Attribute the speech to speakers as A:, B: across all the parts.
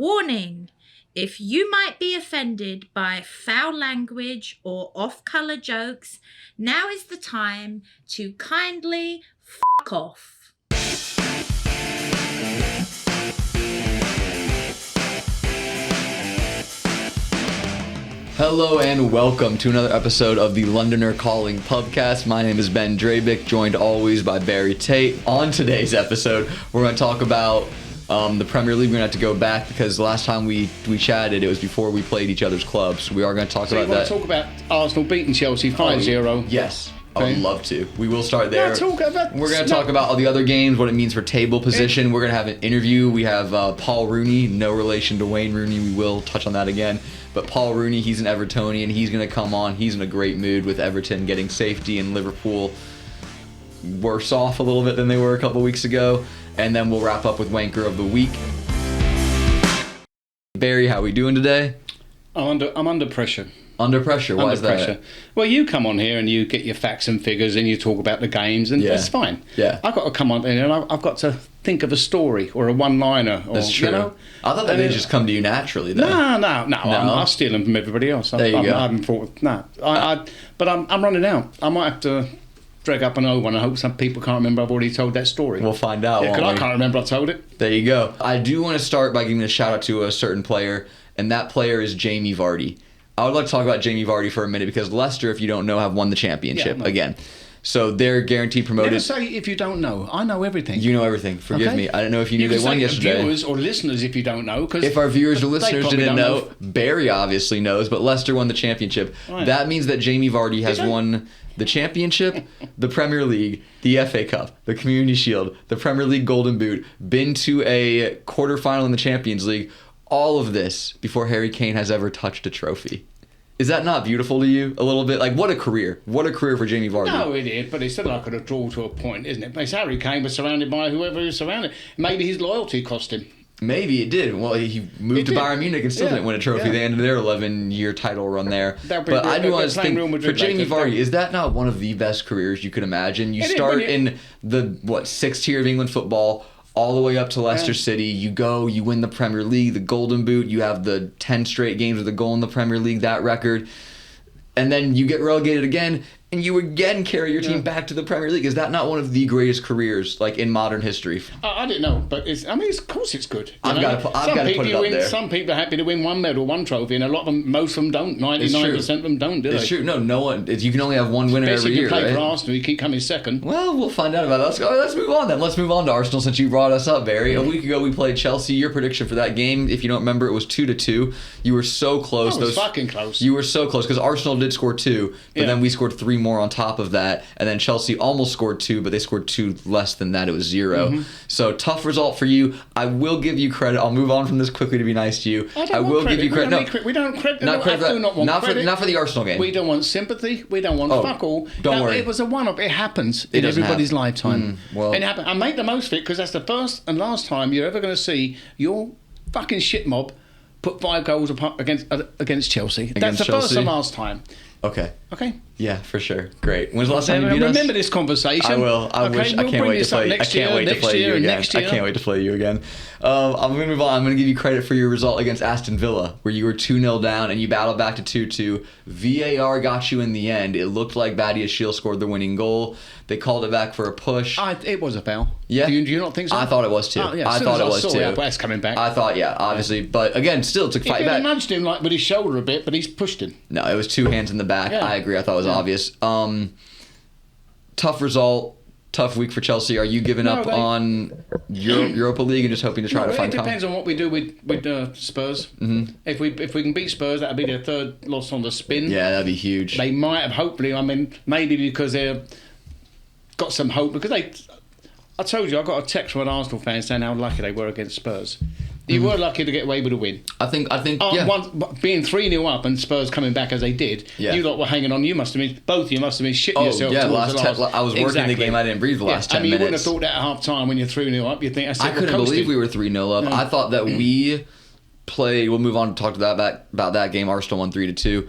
A: Warning: if you might be offended by foul language or off-color jokes, now is the time to kindly fuck off.
B: Hello and welcome to another episode of the Londoner Calling Pubcast. My name is Ben Drabick, joined always by Barry Tate. On today's episode, we're going to talk about the Premier League. We're going to have to go back because the last time we chatted, it was before we played each other's clubs. We are going to talk about that.
C: So you want to talk about Arsenal beating Chelsea 5-0?
B: Yes. I would love to. We will start there.
C: We're
B: going to talk about all the other games, what it means for table position. We're going to have an interview. We have Paul Rooney, no relation to Wayne Rooney. We will touch on that again. But Paul Rooney, he's an Evertonian. He's going to come on. He's in a great mood with Everton getting safety and Liverpool worse off a little bit than they were a couple weeks ago. And then we'll wrap up with Wanker of the Week. Barry, how we doing today?
C: I'm under pressure.
B: Under pressure? Why is that?
C: Well, you come on here and you get your facts and figures and you talk about the games and that's fine.
B: Yeah.
C: I've got to come on here and I've got to think of a story or a one-liner.
B: That's true.
C: You know?
B: I thought that they just come to you naturally, though.
C: No. I steal them from everybody else.
B: There you go.
C: I haven't thought. No. But I'm running out. I might have to drag up an old one. I hope some people can't remember I've already told that story.
B: We'll find out.
C: Yeah, because I can't remember I told it.
B: There you go. I do want to start by giving a shout out to a certain player, and that player is Jamie Vardy. I would like to talk about Jamie Vardy for a minute because Leicester, if you don't know, have won the championship again. So they're guaranteed promoted.
C: Never say if you don't know. I know everything.
B: You know everything. Forgive me. I don't know if you knew they won yesterday.
C: Viewers or listeners, if you don't know, because
B: if our viewers or listeners didn't know, Barry obviously knows, but Leicester won the championship. Right. That means that Jamie Vardy has won the championship, the Premier League, the FA Cup, the Community Shield, the Premier League Golden Boot, been to a quarterfinal in the Champions League. All of this before Harry Kane has ever touched a trophy. Is that not beautiful to you a little bit? Like, what a career. What a career for Jamie Vardy.
C: No, it is, but it's still like a draw to a point, isn't it? Because Harry Kane was surrounded by whoever he was surrounded. Maybe his loyalty cost him.
B: Maybe it did. Well, he moved to Bayern Munich and still didn't win a trophy. They ended their 11-year title run there. But I do want to think, for Jamie Vardy, is that not one of the best careers you could imagine? You start in the, 6th tier of England football, all the way up to Leicester City. You go, you win the Premier League, the Golden Boot. You have the 10 straight games with a goal in the Premier League, that record. And then you get relegated again, and you again carry your team back to the Premier League. Is that not one of the greatest careers, like, in modern history?
C: I didn't know, but of course it's good.
B: I've got to put it up there.
C: Some people are happy to win one medal, one trophy, and a lot of them, most of them don't. 99% of them don't, do they?
B: It's true. No one. You can only have one winner every year,
C: right? If you play
B: for
C: Arsenal, you keep coming second.
B: Well, we'll find out about that. Let's move on then. Let's move on to Arsenal since you brought us up, Barry. A week ago we played Chelsea. Your prediction for that game, if you don't remember, it was 2-2. You were so close.
C: It was fucking close.
B: You were so close because Arsenal did score 2, but then we scored 3 more on top of that. And then Chelsea almost scored 2, but they scored 2 less than that. It was 0. So tough result for you. I will give you credit. I'll move on from this quickly to be nice to you.
C: I will give you credit. We don't credit.
B: Not for the Arsenal game.
C: We don't want sympathy. We don't want fuck all.
B: Don't worry.
C: It was a one-off. It happens in everybody's lifetime.
B: Well,
C: it happened. And make the most of it because that's the first and last time you're ever going to see your fucking shit mob put 5 goals against Chelsea. That's the first and last time.
B: Okay. Yeah, for sure. Great. When's the last time you beat us?
C: Remember this conversation.
B: I will. I can't wait to play you. I can't wait to play you again.
C: I
B: can't wait to play you again. I'm going to move on. I'm going to give you credit for your result against Aston Villa, where you were 2-0 down and you battled back to 2-2. VAR got you in the end. It looked like Badiashile scored the winning goal. They called it back for a push.
C: It was a foul.
B: Yeah.
C: Do you not think so?
B: I thought it was too. I thought it was too.
C: That's coming back.
B: I thought, obviously. But again, still to fight back.
C: He nudged him with his shoulder a bit, but he's pushed him.
B: No, it was 2 hands in the back. Yeah. I agree. I thought it was obvious. Tough result. Tough week for Chelsea. Are you giving up on Europa League and just hoping to try to find?
C: It depends on what we do with Spurs. Mm-hmm. If we can beat Spurs, that'll be their 3rd loss on the spin.
B: Yeah, that'd be huge.
C: They might have, hopefully. I mean, maybe because they've got some hope. Because I told you, I got a text from an Arsenal fan saying how lucky they were against Spurs. You were lucky to get away with a win.
B: I think.
C: Being 3-0 up and Spurs coming back as they did, you lot were hanging on. Both of you must have been shitting yourselves.
B: I was working the game. I didn't breathe the last 10 minutes.
C: You wouldn't have thought that at half time when you're 3-0 up. You'd think,
B: I couldn't believe we were 3-0 up. I thought that we played. We'll move on to talk about that game. Arsenal won 3-2.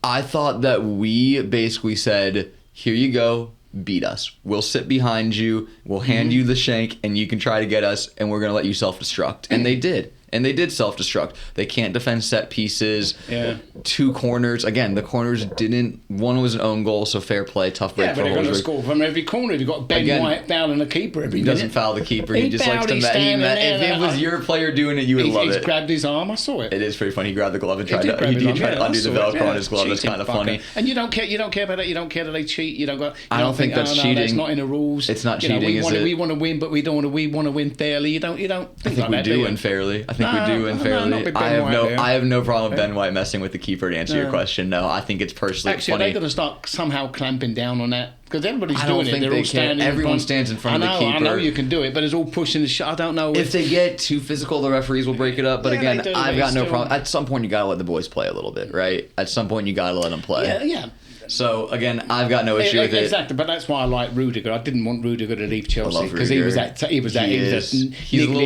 B: I thought that we basically said, here you go. Beat us. We'll sit behind you. We'll hand you the shank, and you can try to get us, and we're going to let you self-destruct. And they did. And they did self-destruct. They can't defend set pieces.
C: Yeah.
B: 2 corners. Again, the corners didn't... One was an own goal, so fair play. Tough break for
C: they're going to
B: Holsberg.
C: score from every corner. You've got Ben White fouling the keeper every
B: He
C: minute.
B: doesn't foul the keeper. He just likes to... If it was your player doing it, you would love it.
C: He's grabbed his arm. I saw it.
B: It is pretty funny. He grabbed the glove and tried to undo the Velcro on his glove. That's kind of funny.
C: And you don't care about that. You don't care that they cheat. You don't go...
B: I don't think that's cheating.
C: That's not in the rules.
B: It's not cheating, is it?
C: We want to win, but we don't want to... We want to win fairly. You don't
B: I think we do win fairly. I have no problem with Ben White messing with the keeper, to answer your question. No, I think it's personally
C: actually,
B: funny.
C: are they going to start somehow clamping down on that? Because everybody's doing it. They're all standing.
B: Everyone stands in front of the keeper.
C: I know you can do it, but it's all pushing the shot. I don't know.
B: If they get too physical, the referees will break it up. But again, I've got no problem. At some point, you got to let the boys play a little bit, right? At some point, you got to let them play.
C: Yeah.
B: So again, I've got no issue with it.
C: Exactly, but that's why I like Rudiger. I didn't want Rudiger to leave Chelsea because
B: he's
C: a little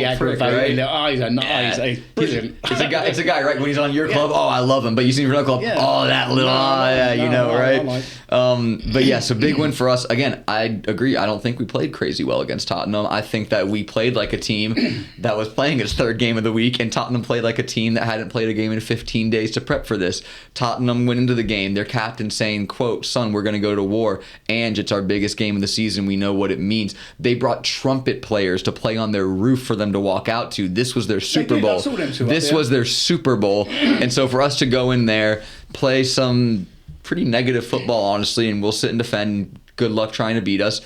C: aggravating. He's brilliant.
B: It's a guy, right? When he's on your club, I love him. But you see him for another club, that little, right? But yeah, so big win for us. Again, I agree. I don't think we played crazy well against Tottenham. I think that we played like a team that was playing its 3rd game of the week, and Tottenham played like a team that hadn't played a game in 15 days to prep for this. Tottenham went into the game, their captain saying, quote, "Son, we're going to go to war, and it's our biggest game of the season. We know what it means." They brought trumpet players to play on their roof for them to walk out to. This was their Super Bowl. This was their Super Bowl. And so for us to go in there, play some pretty negative football, honestly, and we'll sit and defend. Good luck trying to beat us.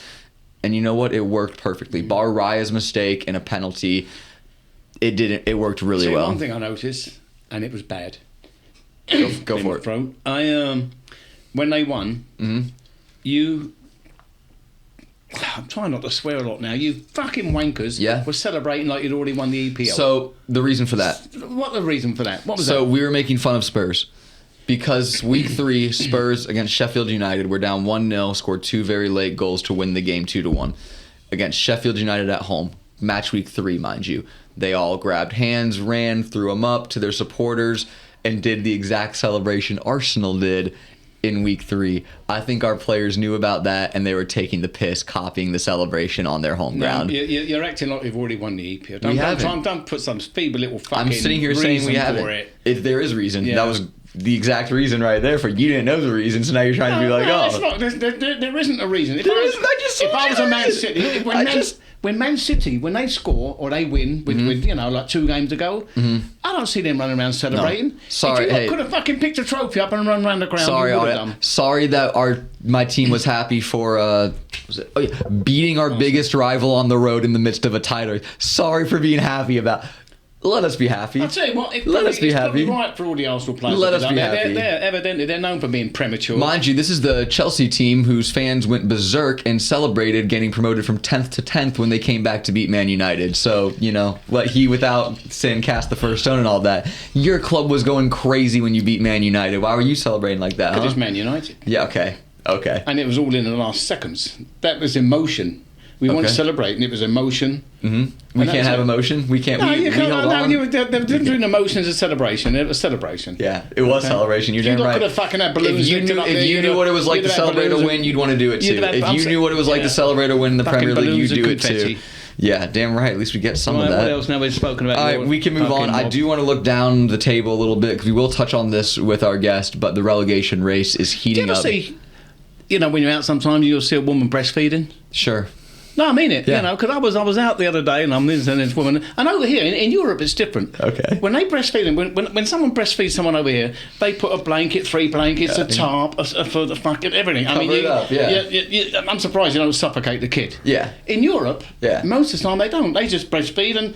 B: And you know what? It worked perfectly. Bar Raya's mistake and a penalty, it didn't. It worked really well.
C: One thing I noticed, and it was bad.
B: Go for it.
C: When they won, I'm trying not to swear a lot now. You fucking wankers were celebrating like you'd already won the EPL.
B: So the reason for that?
C: What the reason for that? What was that?
B: So we were making fun of Spurs. Because week 3, Spurs against Sheffield United were down 1-0, scored 2 very late goals to win the game 2-1 against Sheffield United at home. Match week 3, mind you. They all grabbed hands, ran, threw them up to their supporters, and did the exact celebration Arsenal did in week 3. I think our players knew about that, and they were taking the piss, copying the celebration on their home ground.
C: You're acting like we've already won the EPL. Don't put some feeble little fucking
B: I'm sitting here saying we haven't. There is reason. That was the exact reason right there for you didn't know the reason, so now you're trying to be like,
C: there isn't a reason. If I was a Man City, when Man City, when they score or they win with like 2 games to go, I don't see them running around celebrating.
B: No. Sorry,
C: if you could have fucking picked a trophy up and run around the ground.
B: Sorry that my team was happy for beating our biggest rival on the road in the midst of a title. Sorry for being happy about. Let us be happy.
C: I'll tell you what,
B: it's probably
C: right for all the Arsenal players.
B: Let us be happy.
C: They're known for being premature.
B: Mind you, this is the Chelsea team whose fans went berserk and celebrated getting promoted from 10th to 10th when they came back to beat Man United. So, let he without sin cast the first stone and all that. Your club was going crazy when you beat Man United. Why were you celebrating like that,
C: Because it's Man United.
B: Yeah, okay.
C: And it was all in the last seconds. That was emotion. We want to celebrate, and it was emotion.
B: Mm-hmm. We can't have emotion. We can't.
C: No, you can't. The difference between emotions and celebration. It was celebration.
B: Yeah, it was celebration. You're damn right.
C: You could have fucking had balloons.
B: If you knew what it was like to celebrate a win, you'd want to do it too. If you knew what it was like to celebrate a win in the Premier League, you'd do it too. Yeah, damn right. At least we get some of that.
C: What else? Now we've spoken about.
B: All right, we can move on. I do want to look down the table a little bit because we will touch on this with our guest. But the relegation race is heating up.
C: Do you ever see? When you're out, sometimes you'll see a woman breastfeeding.
B: Sure.
C: No, I mean it. Because I was out the other day and I'm listening to this woman, and over here in Europe it's different.
B: Okay.
C: When they breastfeed, when someone breastfeeds someone over here, they put a blanket, 3 blankets, a tarp, for the fucking everything.
B: Cover it up,
C: I'm surprised you don't suffocate the kid.
B: Yeah.
C: In Europe, most of the time they don't. They just breastfeed and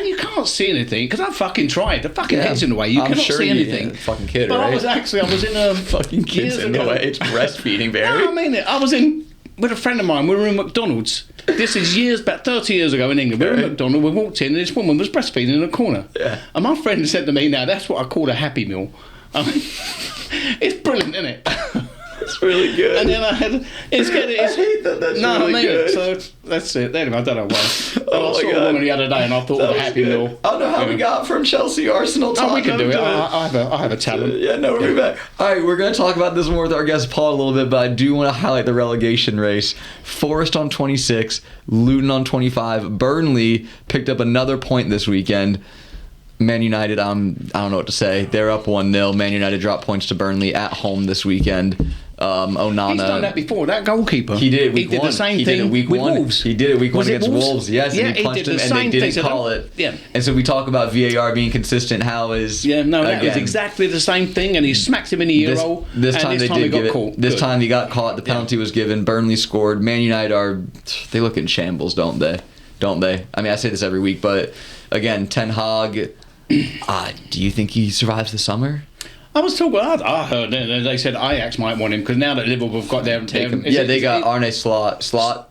C: you can't see anything because I fucking tried. The fucking head's in the way. You cannot see anything.
B: Fucking kid,
C: but
B: right?
C: I was in a
B: fucking kid's in the way. It's breastfeeding, Barry.
C: No, I mean it. I was with a friend of mine. We were in McDonald's. This is about 30 years ago in England. We were in McDonald's. We walked in and this woman was breastfeeding in a corner. Yeah. And my friend said to me, "Now that's what I call a Happy Meal." I mean, it's brilliant, isn't it?
B: It's really good.
C: And then I hate that.
B: That's really good.
C: So that's it. Anyway, I don't know why. I saw a woman the other day and I thought of a Happy Meal.
B: I don't know how we got from Chelsea, Arsenal, Tottenham.
C: We can do it. I have a talent.
B: We'll be back. All right, we're going to talk about this more with our guest Paul a little bit, but I do want to highlight the relegation race. Forest on 26, Luton on 25. Burnley picked up another point this weekend. Man United, I don't know what to say. They're up 1-0. Man United dropped points to Burnley at home this weekend. Onana.
C: He's done that before. That goalkeeper.
B: He did it week 1.
C: He did the same thing with Wolves.
B: He did it week 1 against Wolves. Yes,
C: yeah,
B: and he punched him, and they didn't call it.
C: Yeah.
B: And so we talk about VAR being consistent. How is
C: that was exactly the same thing, and he smacked him in the ear roll.
B: This time they did give it. Caught. This time he got caught. The penalty was given. Burnley scored. Man United they look in shambles, don't they? Don't they? I mean, I say this every week, but again, Ten Hag. Do you think he survives the summer?
C: I was talking. I heard they said Ajax might want him because now that Liverpool have got their
B: they got Arne Slot.
C: Snot.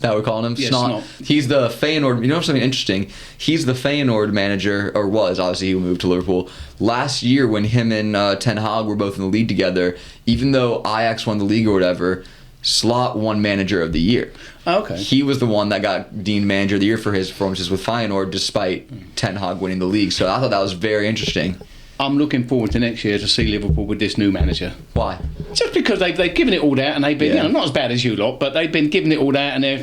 B: That we're calling him?
C: Yeah,
B: Snot. He's the Feyenoord. You know something interesting? He's the Feyenoord manager, or was. Obviously, he moved to Liverpool. Last year, when him and Ten Hag were both in the league together, even though Ajax won the league or whatever, Slot won Manager of the Year.
C: Okay.
B: He was the one that got deemed Manager of the Year for his performances with Feyenoord, despite Ten Hag winning the league. So I thought that was very interesting.
C: I'm looking forward to next year to see Liverpool with this new manager.
B: Why?
C: Just because they've given it all that, and they've been not as bad as you lot, but they've been giving it all that, and they're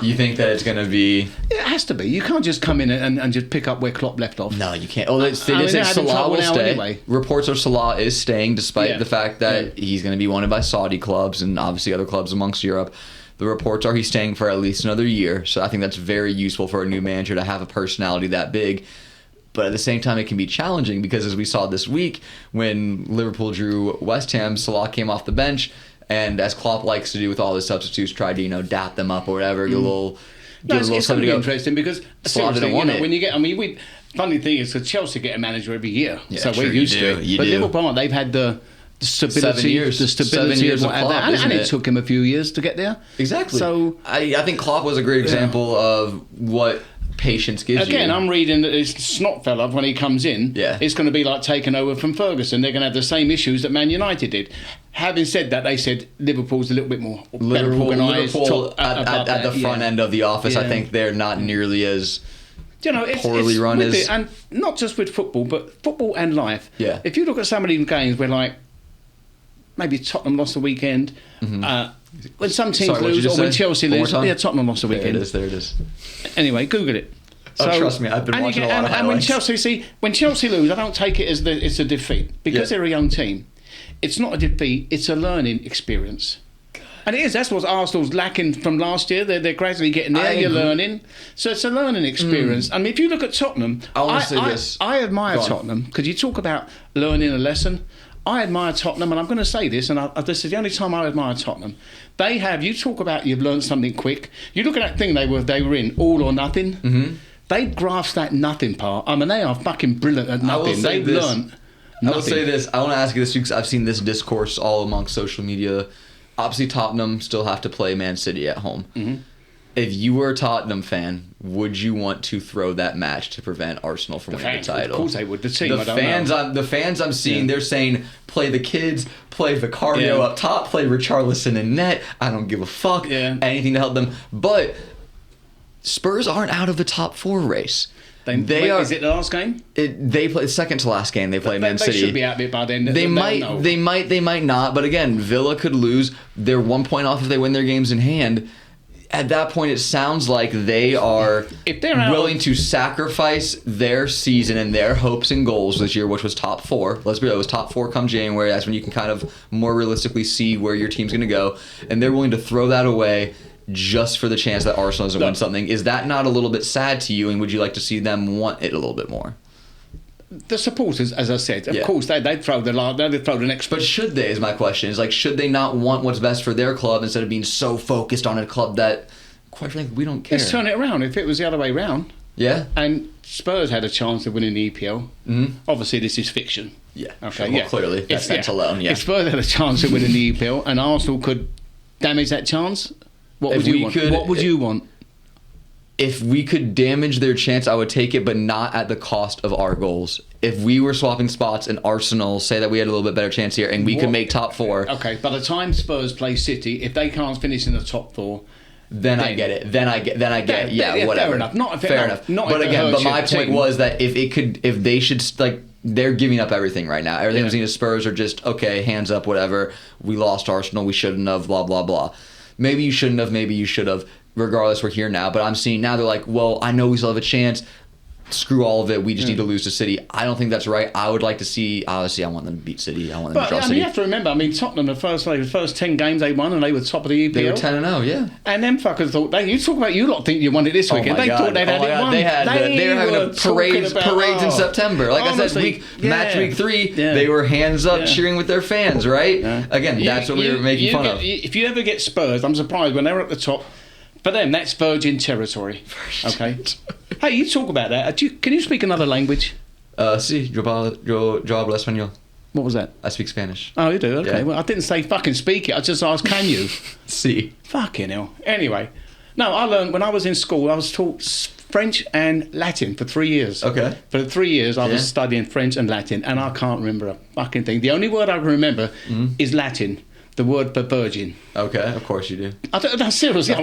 B: You think that it's going to be?
C: It has to be. You can't just come in and just pick up where Klopp left off.
B: No, you can't. Oh, they just said Salah will stay.
C: Anyway.
B: Reports of Salah is staying, despite the fact that he's going to be wanted by Saudi clubs and obviously other clubs amongst Europe. The reports are he's staying for at least another year, so I think that's very useful for a new manager to have a personality that big. But at the same time, it can be challenging because, as we saw this week, when Liverpool drew West Ham, Salah came off the bench, and as Klopp likes to do with all his substitutes, tried to dap them up or whatever, give a little
C: it's going to be interesting because
B: Salah didn't want it.
C: When you get, funny thing is that Chelsea get a manager every year, so we're used to it. But
B: do.
C: Liverpool, they've had the stability,
B: 7 years.
C: the stability
B: 7 years
C: of
B: of Klopp,
C: and it took him a few years to get there.
B: Exactly.
C: So
B: I think Klopp was a great example of what patience gives you.
C: Again, I'm reading that this Snot fella, when he comes in, it's going to be like taking over from Ferguson. They're going to have the same issues that Man United did. Having said that, they said Liverpool's a little bit more better organised.
B: Liverpool at the front end of the office, I think they're not nearly as poorly run as...
C: And not just with football, but football and life.
B: Yeah.
C: If you look at some of these games where, like, maybe Tottenham lost the weekend... when some teams lose or when Chelsea lose, Tottenham lost the weekend.
B: There it is.
C: Anyway, Google it.
B: Trust me, I've been watching a lot of highlights.
C: And when Chelsea lose, I don't take it as it's a defeat because they're a young team. It's not a defeat; it's a learning experience. And it is. That's what Arsenal's lacking from last year. They're gradually getting there. You're learning, so it's a learning experience. I mean, if you look at Tottenham, I admire Tottenham because you talk about learning a lesson. I admire Tottenham, and I'm going to say this, and this is the only time I admire Tottenham. You talk about you've learned something quick. You look at that thing they were in, all or nothing. Mm-hmm. They grasped that nothing part. I mean, they are fucking brilliant at nothing. They've learned nothing.
B: I will say this. I want to ask you this because I've seen this discourse all amongst social media. Obviously, Tottenham still have to play Man City at home. Mm-hmm. If you were a Tottenham fan, would you want to throw that match to prevent Arsenal from winning the title?
C: Of course they would. The team,
B: the fans I'm seeing, they're saying, play the kids, play Vicario up top, play Richarlison in net. I don't give a fuck. Anything to help them. But Spurs aren't out of the top 4 race.
C: They are. Is it the last game?
B: They play second to last game. They play Man City.
C: They should be out of it by then.
B: They might not. But again, Villa could lose. They're 1 point off if they win their games in hand. At that point, it sounds like they are willing to sacrifice their season and their hopes and goals this year, which was top 4. Let's be real, it was top 4 come January. That's when you can kind of more realistically see where your team's going to go. And they're willing to throw that away just for the chance that Arsenal doesn't win something. Is that not a little bit sad to you, and would you like to see them want it a little bit more?
C: The supporters, as I said, of course, they'd throw the next...
B: But should they, is my question. Is like, should they not want what's best for their club instead of being so focused on a club that, quite frankly, we don't care?
C: Let's turn it around. If it was the other way around...
B: Yeah.
C: And Spurs had a chance of winning the EPL. Mm-hmm. Obviously, this is fiction.
B: Yeah. Okay. Sure. Well, clearly, that's alone. Yeah.
C: If Spurs had a chance of winning the EPL and Arsenal could damage that chance, what would you want?
B: If we could damage their chance, I would take it, but not at the cost of our goals. If we were swapping spots and Arsenal, say that we had a little bit better chance here, and we could make top 4.
C: Okay, by the time Spurs play City, if they can't finish in the top 4,
B: then I get it. Then I get. Yeah, whatever.
C: Fair enough.
B: But my point was that if they should they're giving up everything right now. Everything was the Spurs are just okay, hands up, whatever. We lost Arsenal. We shouldn't have. Blah blah blah. Maybe you shouldn't have. Maybe you should have. Regardless, we're here now. But I'm seeing now they're like, well, I know we still have a chance. screw all of it, we just need to lose to City. I don't think that's right. I would like to see, obviously, I want them to beat City. I want them to draw City.
C: You have to remember, Tottenham, the first 10 games they won, and they were top of the EPL.
B: They were 10-0, yeah.
C: And them fuckers thought, you lot think you won it this weekend. They thought they'd had it won.
B: They were having a parades in September. Like honestly, I said, match week 3, they were hands up cheering with their fans, right? Yeah. Again, that's what we were making fun of.
C: If you ever get Spurs, I'm surprised when they were at the top. For them, that's virgin territory. Okay. Hey, you talk about that. Can you speak another language?
B: Sí, yo hablo español.
C: What was that?
B: I speak Spanish.
C: Oh, you do? Okay.
B: Yeah.
C: Well, I didn't say fucking speak it. I just asked, can you?
B: Sí.
C: Fucking hell. Anyway. No, I learned when I was in school, I was taught French and Latin for 3 years.
B: Okay.
C: For 3 years, I was studying French and Latin, and I can't remember a fucking thing. The only word I can remember is Latin. The word for virgin.
B: Okay, of course you do.
C: That's seriously.
B: Of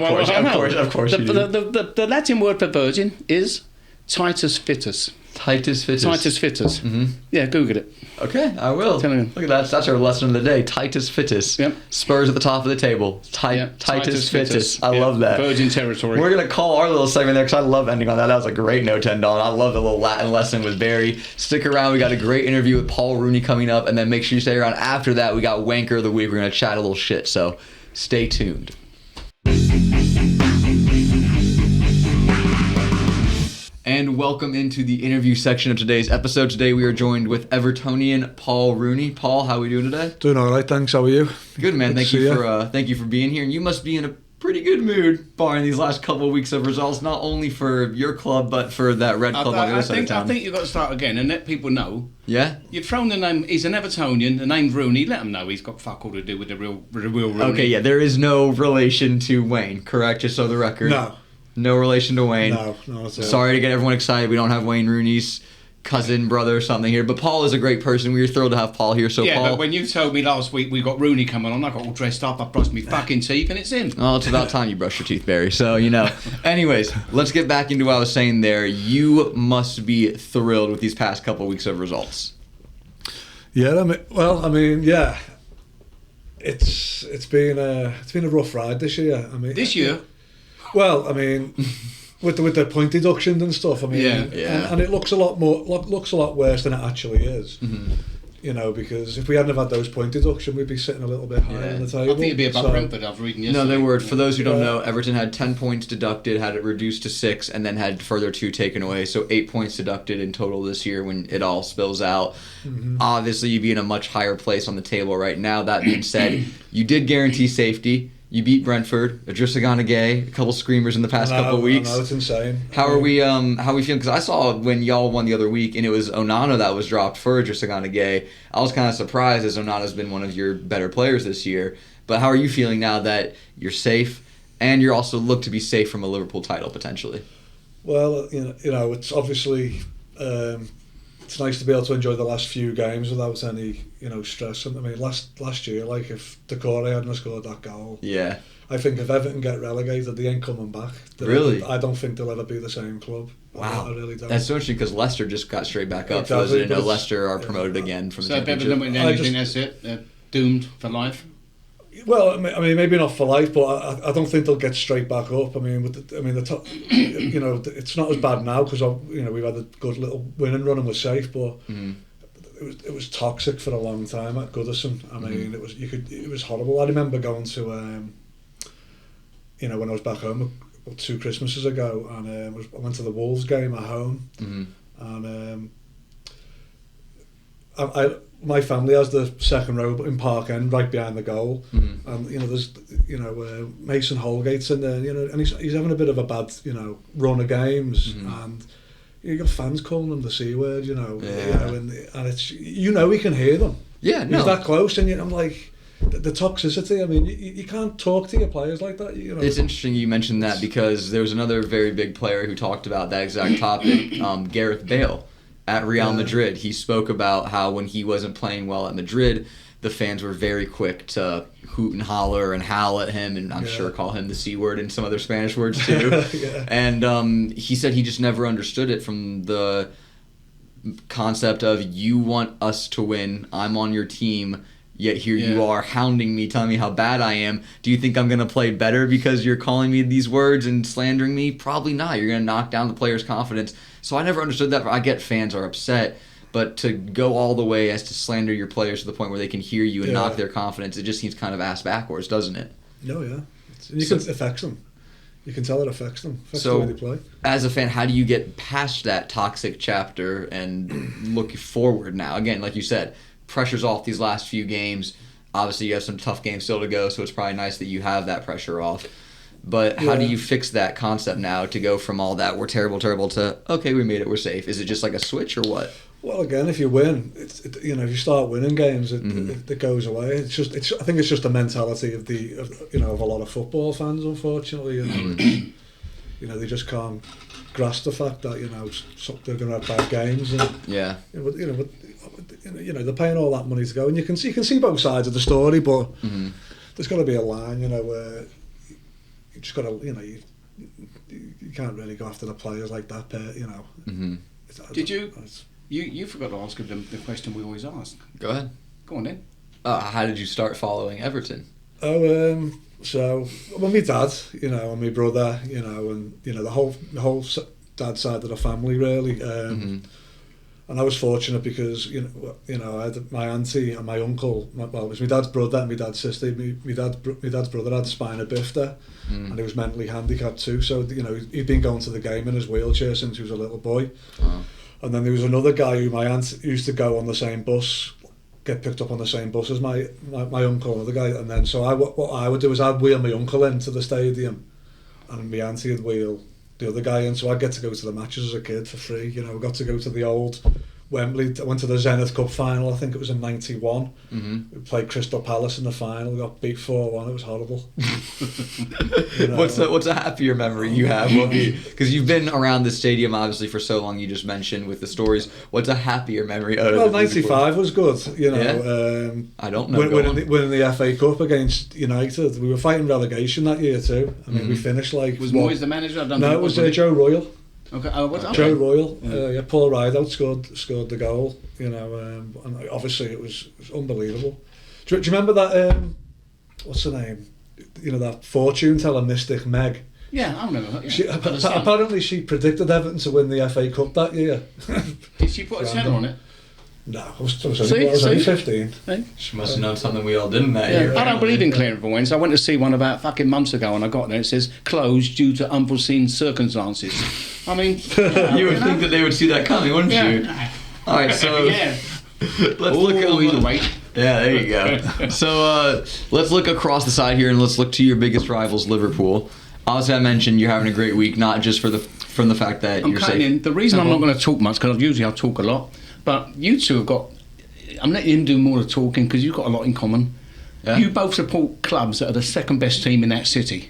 B: course you do.
C: The Latin word for virgin is Titus Fitus.
B: Titus Fitus.
C: Titus Fitus. Mm-hmm. Yeah, Google it.
B: Okay, I will. Look at that. That's our lesson of the day. Titus Fitus.
C: Yep.
B: Spurs at the top of the table. Titus Fitus. I love that.
C: Virgin territory.
B: We're going to call our little segment there because I love ending on that. That was a great note to end on. I love the little Latin lesson with Barry. Stick around. We got a great interview with Paul Rooney coming up. And then make sure you stay around. After that, we got Wanker of the Week. We're going to chat a little shit. So stay tuned. And welcome into the interview section of today's episode. Today we are joined with Evertonian Paul Rooney. Paul, how are we doing today?
D: Doing all right, thanks. How are you?
B: Good, man. Thank you for being here. And you must be in a pretty good mood, barring these last couple of weeks of results, not only for your club but for that red club on the other side of town.
C: I think you've got to start again and let people know.
B: Yeah.
C: You've thrown the name. He's an Evertonian. The name's Rooney. Let them know he's got fuck all to do with the real Rooney.
B: Okay, yeah. There is no relation to Wayne, correct? Just so the record.
D: No.
B: No relation to Wayne.
D: No, not at all.
B: Sorry to get everyone excited. We don't have Wayne Rooney's cousin, brother, or something here. But Paul is a great person. We were thrilled to have Paul here. So,
C: yeah,
B: Paul,
C: but when you told me last week we got Rooney coming on, I got all dressed up. I brushed my fucking teeth, and it's in.
B: Well, it's about time you brush your teeth, Barry. So, Anyways, let's get back into what I was saying there. You must be thrilled with these past couple of weeks of results.
D: Yeah, yeah. It's been a rough ride this year.
C: This year.
D: Well, with the point deduction and stuff. And it looks a lot worse than it actually is. Mm-hmm. Because if we hadn't have had those point deduction, we'd be sitting a little bit higher on the table.
C: I think it'd be about Brentford. I've reading yesterday.
B: No, they were. For those who don't know, Everton had 10 points deducted, had it reduced to 6, and then had further 2 taken away. So 8 points deducted in total this year when it all spills out. Mm-hmm. Obviously, you'd be in a much higher place on the table right now. That being said, you did guarantee safety. You beat Brentford, Adrissa Gay, a couple screamers in the past couple of weeks.
D: I know, it's insane.
B: How are we feeling? Because I saw when y'all won the other week, and it was Onana that was dropped for Adrissa Gay. I was kind of surprised, as Onana's been one of your better players this year. But how are you feeling now that you're safe, and you're also looked to be safe from a Liverpool title potentially?
D: Well, it's obviously. It's nice to be able to enjoy the last few games without any, stress. Last year, if Decore hadn't scored that goal, I think if Everton get relegated, they ain't coming back.
B: Really?
D: I don't think they'll ever be the same club.
B: Wow.
D: I really don't.
B: That's so interesting because Leicester just got straight back up. For those who didn't know, Leicester are promoted again from the championship.
C: So if Everton win anything, that's it? They're doomed for life?
D: Well, maybe not for life, but I don't think they'll get straight back up. The top, it's not as bad now because we've had a good little winning run and we're safe, but it was toxic for a long time at Goodison. It was horrible. I remember going to when I was back home about 2 Christmases ago, and I went to the Wolves game at home, and my family has the second row in Park End, right behind the goal, and there's Mason Holgate's in there, and he's having a bit of a bad run of games, and you got fans calling him the C word, and it's we can hear them.
B: Yeah, no,
D: he's that close, and I'm like. The toxicity. You can't talk to your players like that.
B: It's interesting you mentioned that because there was another very big player who talked about that exact topic, Gareth Bale. At Real Madrid, he spoke about how when he wasn't playing well at Madrid, the fans were very quick to hoot and holler and howl at him, and I'm sure call him the C word and some other Spanish words too. And he said he just never understood it from the concept of you want us to win, I'm on your team, yet here you are hounding me, telling me how bad I am. Do you think I'm going to play better because you're calling me these words and slandering me? Probably not. You're going to knock down the player's confidence. So I never understood that. I get fans are upset, but to go all the way as to slander your players to the point where they can hear you and knock their confidence, it just seems kind of ass backwards, doesn't it?
D: No, yeah. It affects them. You can tell it affects them. Affects the way they play.
B: As a fan, how do you get past that toxic chapter and look forward now? Again, like you said, pressure's off these last few games. Obviously, you have some tough games still to go, so it's probably nice that you have that pressure off. But how do you fix that concept now to go from all that, we're terrible, to, okay, we made it, we're safe? Is it just like a switch or what?
D: Well, again, if you win, if you start winning games, it goes away. I think it's just the mentality of a lot of football fans, unfortunately. And, they just can't grasp the fact that they're going to have bad games. And, they're paying all that money to go, and you can see both sides of the story, but there's got to be a line, where you just got to, you can't really go after the players like that.
C: Did you? You forgot to ask them the question we always ask.
B: Go ahead.
C: Go on then.
B: How did you start following Everton?
D: So my dad, and my brother, and the whole dad side of the family really. And I was fortunate because I had my auntie and my uncle. It was my dad's brother and my dad's sister. My dad's brother had spina bifida, and he was mentally handicapped too. So he'd been going to the game in his wheelchair since he was a little boy. Oh. And then there was another guy who my aunt used to go on the same bus, get picked up on the same bus as my uncle, another guy. And then what I would do is I'd wheel my uncle into the stadium, and my auntie would wheel the other guy in. So I'd get to go to the matches as a kid for free. We got to go to the old Wembley. I went to the Zenith Cup final, I think it was in 91. We played Crystal Palace in the final, we got beat 4-1, it was horrible.
B: What's a happier memory you have? Because you've been around the stadium obviously for so long, you just mentioned with the stories. What's a happier memory?
D: Well, 95 was good,
B: I don't know.
D: Winning the FA Cup against United. We were fighting relegation that year too. I mean, we finished like...
C: Was Moyes the manager?
D: No, it was Joe Royal.
C: Okay.
D: Joe Royal, Paul Rideout scored the goal, and obviously it was unbelievable. Do you remember that? What's her name? That fortune teller mystic Meg.
C: Yeah, I remember that.
D: Apparently, she predicted Everton to win the FA Cup that year.
C: Did she put a tenner on it?
D: No, I was only 15.
B: Hey? She must have known something we all didn't that year.
C: I don't believe in clairvoyance. I went to see one about fucking months ago, and I got there. It says closed due to unforeseen circumstances. I mean,
B: you would think that they would see that coming, wouldn't you? All right, so let's look at the weight. Yeah, there you go. So let's look across the side here, and let's look to your biggest rivals, Liverpool. Obviously, I mentioned you're having a great week, not just from the fact that you're safe.
C: The reason I'm not going to talk much, because usually I'll talk a lot. But you two have got... I'm letting him do more of the talking because you've got a lot in common. Yeah. You both support clubs that are the second best team in that city.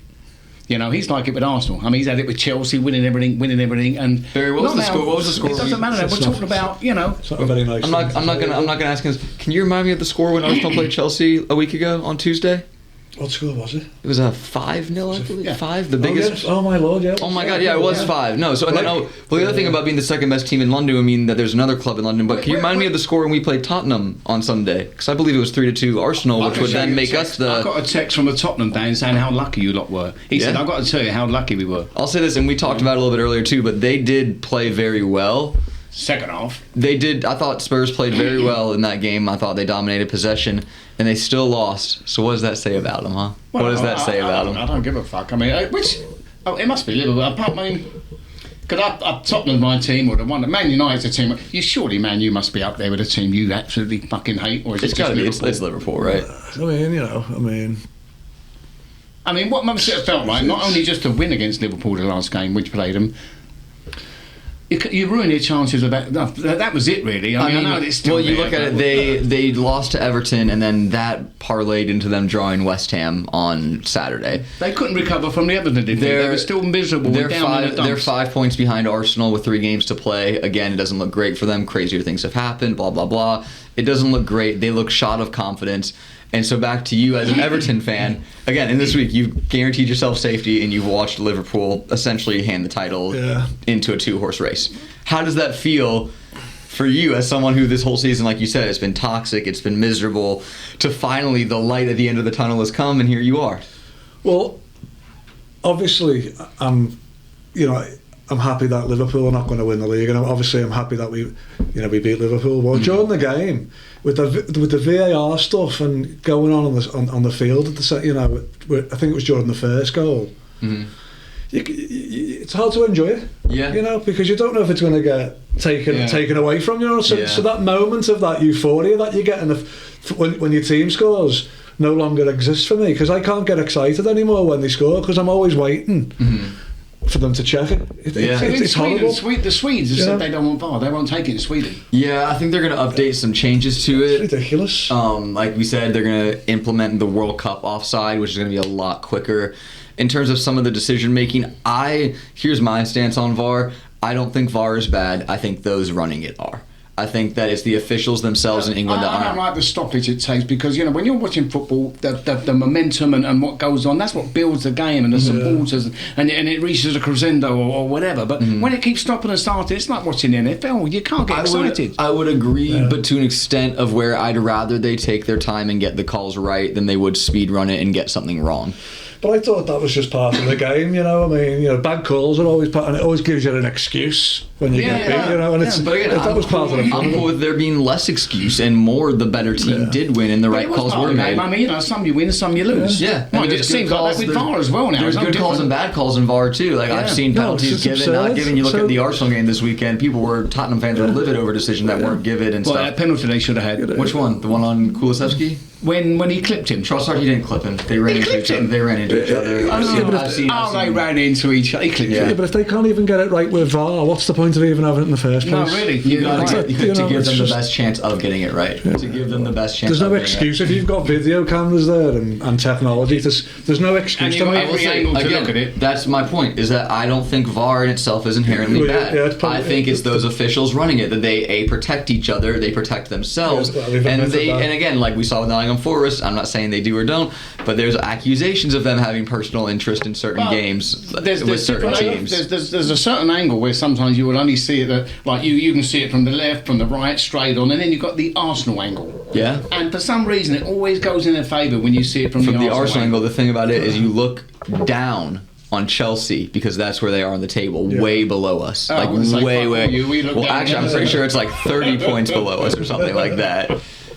C: He's like it with Arsenal. I mean, he's had it with Chelsea, winning everything. And
B: Barry, what was the score? What was the score?
C: It doesn't matter. We're talking about,
D: It's not very nice.
B: I'm not gonna ask him. Can you remind me of the score when Arsenal played Chelsea a week ago on Tuesday?
D: What score was it?
B: It was a 5-0, I believe. 5, the biggest.
D: Oh my lord, yeah.
B: Oh my god, yeah, it was 5. No, so well, the other thing about being the second best team in London, I mean that there's another club in London. But can you remind me of the score when we played Tottenham on Sunday? Because I believe it was 3-2 Arsenal, which would then make us the.
C: I got a text from a Tottenham fan saying how lucky you lot were. He said, "I've got to tell you how lucky we were."
B: I'll say this, and we talked about it a little bit earlier too, but they did play very well.
C: Second half.
B: They did. I thought Spurs played very well in that game. I thought they dominated possession, and they still lost. So what does that say about them, huh?
C: Well,
B: what does that say about them?
C: I don't give a fuck. I mean, it must be Liverpool. Because Tottenham's my team, or the one that Man United's a team. Surely, Man, you must be up there with a team you absolutely fucking hate, or is
B: it's
C: it just
B: Liverpool? It's Liverpool, right?
C: I mean, what must it have felt like? Not only just to win against Liverpool the last game, which played them. You ruin your chances of that. That was it, really. I mean, I know it's still
B: well, you look at it. They lost to Everton, and then that parlayed into them drawing West Ham on Saturday.
C: They couldn't recover from the Everton, did they? They were still miserable.
B: They're 5 points behind Arsenal with 3 games to play. Again, it doesn't look great for them. Crazier things have happened. Blah blah blah. It doesn't look great. They look shot of confidence. And so back to you as an Everton fan, again, in this week, you've guaranteed yourself safety and you've watched Liverpool essentially hand the title into a 2-horse race. How does that feel for you as someone who this whole season, like you said, it's been toxic, it's been miserable, to finally the light at the end of the tunnel has come and here you are?
D: Well, obviously, I I'm happy that Liverpool are not going to win the league, and obviously I'm happy that we beat Liverpool. Well, during the game, with the VAR stuff and going on the field at the I think it was during the first goal. It's hard to enjoy it, because you don't know if it's going to get taken away from you. So that moment of that euphoria that you get when your team scores no longer exists for me, because I can't get excited anymore when they score, because I'm always waiting for them to check it. It's horrible.
C: The Swedes have said they don't want VAR. They won't take it in Sweden.
B: Yeah, I think they're going to update some changes to it.
D: It's ridiculous.
B: Like we said, they're going to implement the World Cup offside, which is going to be a lot quicker. In terms of some of the decision making, here's my stance on VAR. I don't think VAR is bad. I think those running it are. I think that it's the officials themselves in England that aren't.
C: I don't like the stoppage it takes, because when you're watching football, the momentum and what goes on, that's what builds the game, and the supporters, and it reaches a crescendo or whatever. But when it keeps stopping and starting, it's like watching the NFL. You can't get excited.
B: I would agree, but to an extent of where I'd rather they take their time and get the calls right than they would speed run it and get something wrong.
D: But I thought that was just part of the game, bad calls are always part, and it always gives you an excuse when you get beat, and
B: but again, that was part of the fun. I'm cool with there being less excuse and more the better team did win and the right calls were made.
C: I mean, some you win, some you lose.
B: Yeah.
C: It seems like that with VAR as well now.
B: There's good calls and bad calls in VAR too. Like I've seen penalties given, not given. You look at the Arsenal game this weekend, Tottenham fans were livid over decisions that weren't given and stuff.
C: That penalty they should have had.
B: Which one? The one on Kulusevski?
C: When he clipped him.
B: Trossard, he didn't clip him. They ran into each other. They ran into each other.
C: They ran into each other. He clipped him.
D: Yeah, but if they can't even get it right with VAR, what's the point of even having it in the first place?
C: No, really.
B: You got to give them the best chance of getting it right. To give them the best chance.
D: There's no excuse if you've got video cameras there and technology. There's no excuse.
C: And every angle to look at it.
B: That's my point. Is that I don't think VAR in itself is inherently bad. I think it's those officials running it that they protect each other, they protect themselves, and again, like we saw with Nottingham Forest. I'm not saying they do or don't, but there's accusations of them having personal interest in certain games with certain teams.
C: There's a certain angle where sometimes you will only see it, like you can see it from the left, from the right, straight on, and then you've got the Arsenal angle.
B: Yeah.
C: And for some reason, it always goes in their favour when you see it from the Arsenal angle.
B: The thing about it is you look down on Chelsea because that's where they are on the table, way below us, way. Well, actually, I'm pretty sure it's like 30 points below us or something like that.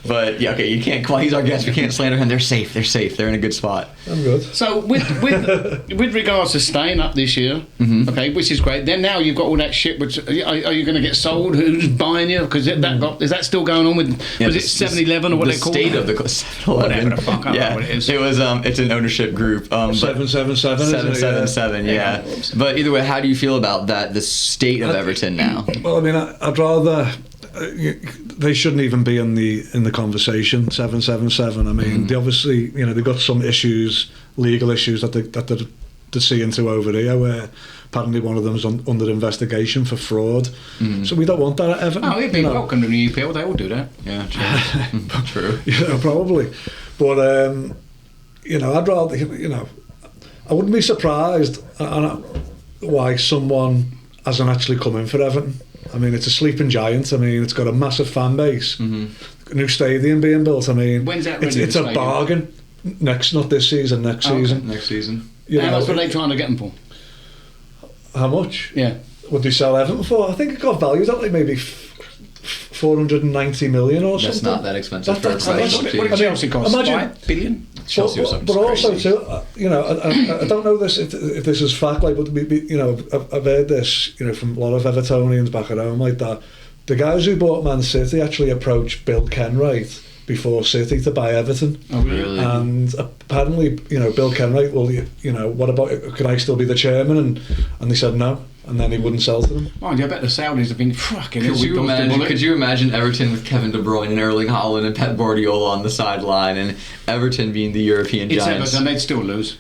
B: But yeah, okay, you can't. He's our guest. We can't slander him. They're safe. They're in a good spot.
D: I'm good.
C: So with regards to staying up this year, okay, which is great. Then now you've got all that shit. Which are you going to get sold? Who's buying you? Because is that still going on with? Was it 7-Eleven or what they call it?
B: The state of the 7-Eleven.
C: Whatever the fuck. I don't know what it is.
B: It was. It's an ownership group.
D: 777.
B: 777. Yeah. But either way, how do you feel about that? The state of Everton now.
D: Well, I mean, I'd rather. They shouldn't even be in the conversation. 777. I mean, they obviously, they've got some issues, legal issues that they're seeing through over here, where apparently one of them is under investigation for fraud. So we don't want that at Everton.
C: Oh, he'd be welcome to the EPL. They all do that.
B: Yeah, true.
D: Yeah, probably. But I'd rather. I wouldn't be surprised why someone hasn't actually come in for Everton. I mean, it's a sleeping giant. I mean, it's got a massive fan base. New stadium being built. I mean,
C: when's that ready?
D: It's a bargain. Not this season. Next season.
B: Next season.
C: How much were they trying to get them for?
D: How much?
C: Yeah.
D: Would they sell Everton for? I think it got valued at like maybe 490 million or something.
B: That's not that expensive.
C: What did Chelsea cost?
D: Imagine,
C: 5 billion?
B: Chelsea was something
D: but also
B: crazy.
D: too, I don't know this if this is fact, like, but I've heard this, from a lot of Evertonians back at home, like that. The guys who bought Man City actually approached Bill Kenwright before City to buy Everton.
C: Oh, really?
D: And apparently, Bill Kenwright, well, what about, could I still be the chairman? And they said no. And then he wouldn't sell to them.
C: Mind you, I bet the Saudis have been fucking.
B: Could you imagine Everton with Kevin De Bruyne and Erling Haaland and Pep Guardiola on the sideline, and Everton being the European giants?
C: Everton, they'd still lose.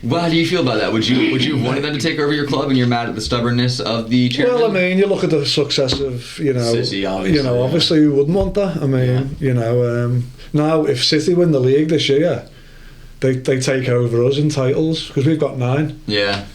B: Well, how do you feel about that? Would you have wanted them to take over your club, and you're mad at the stubbornness of the chairman?
D: Well, I mean, you look at the success of
B: City, obviously.
D: Obviously we wouldn't want that. I mean, now if City win the league this year, they take over us in titles because we've got 9.
B: Yeah.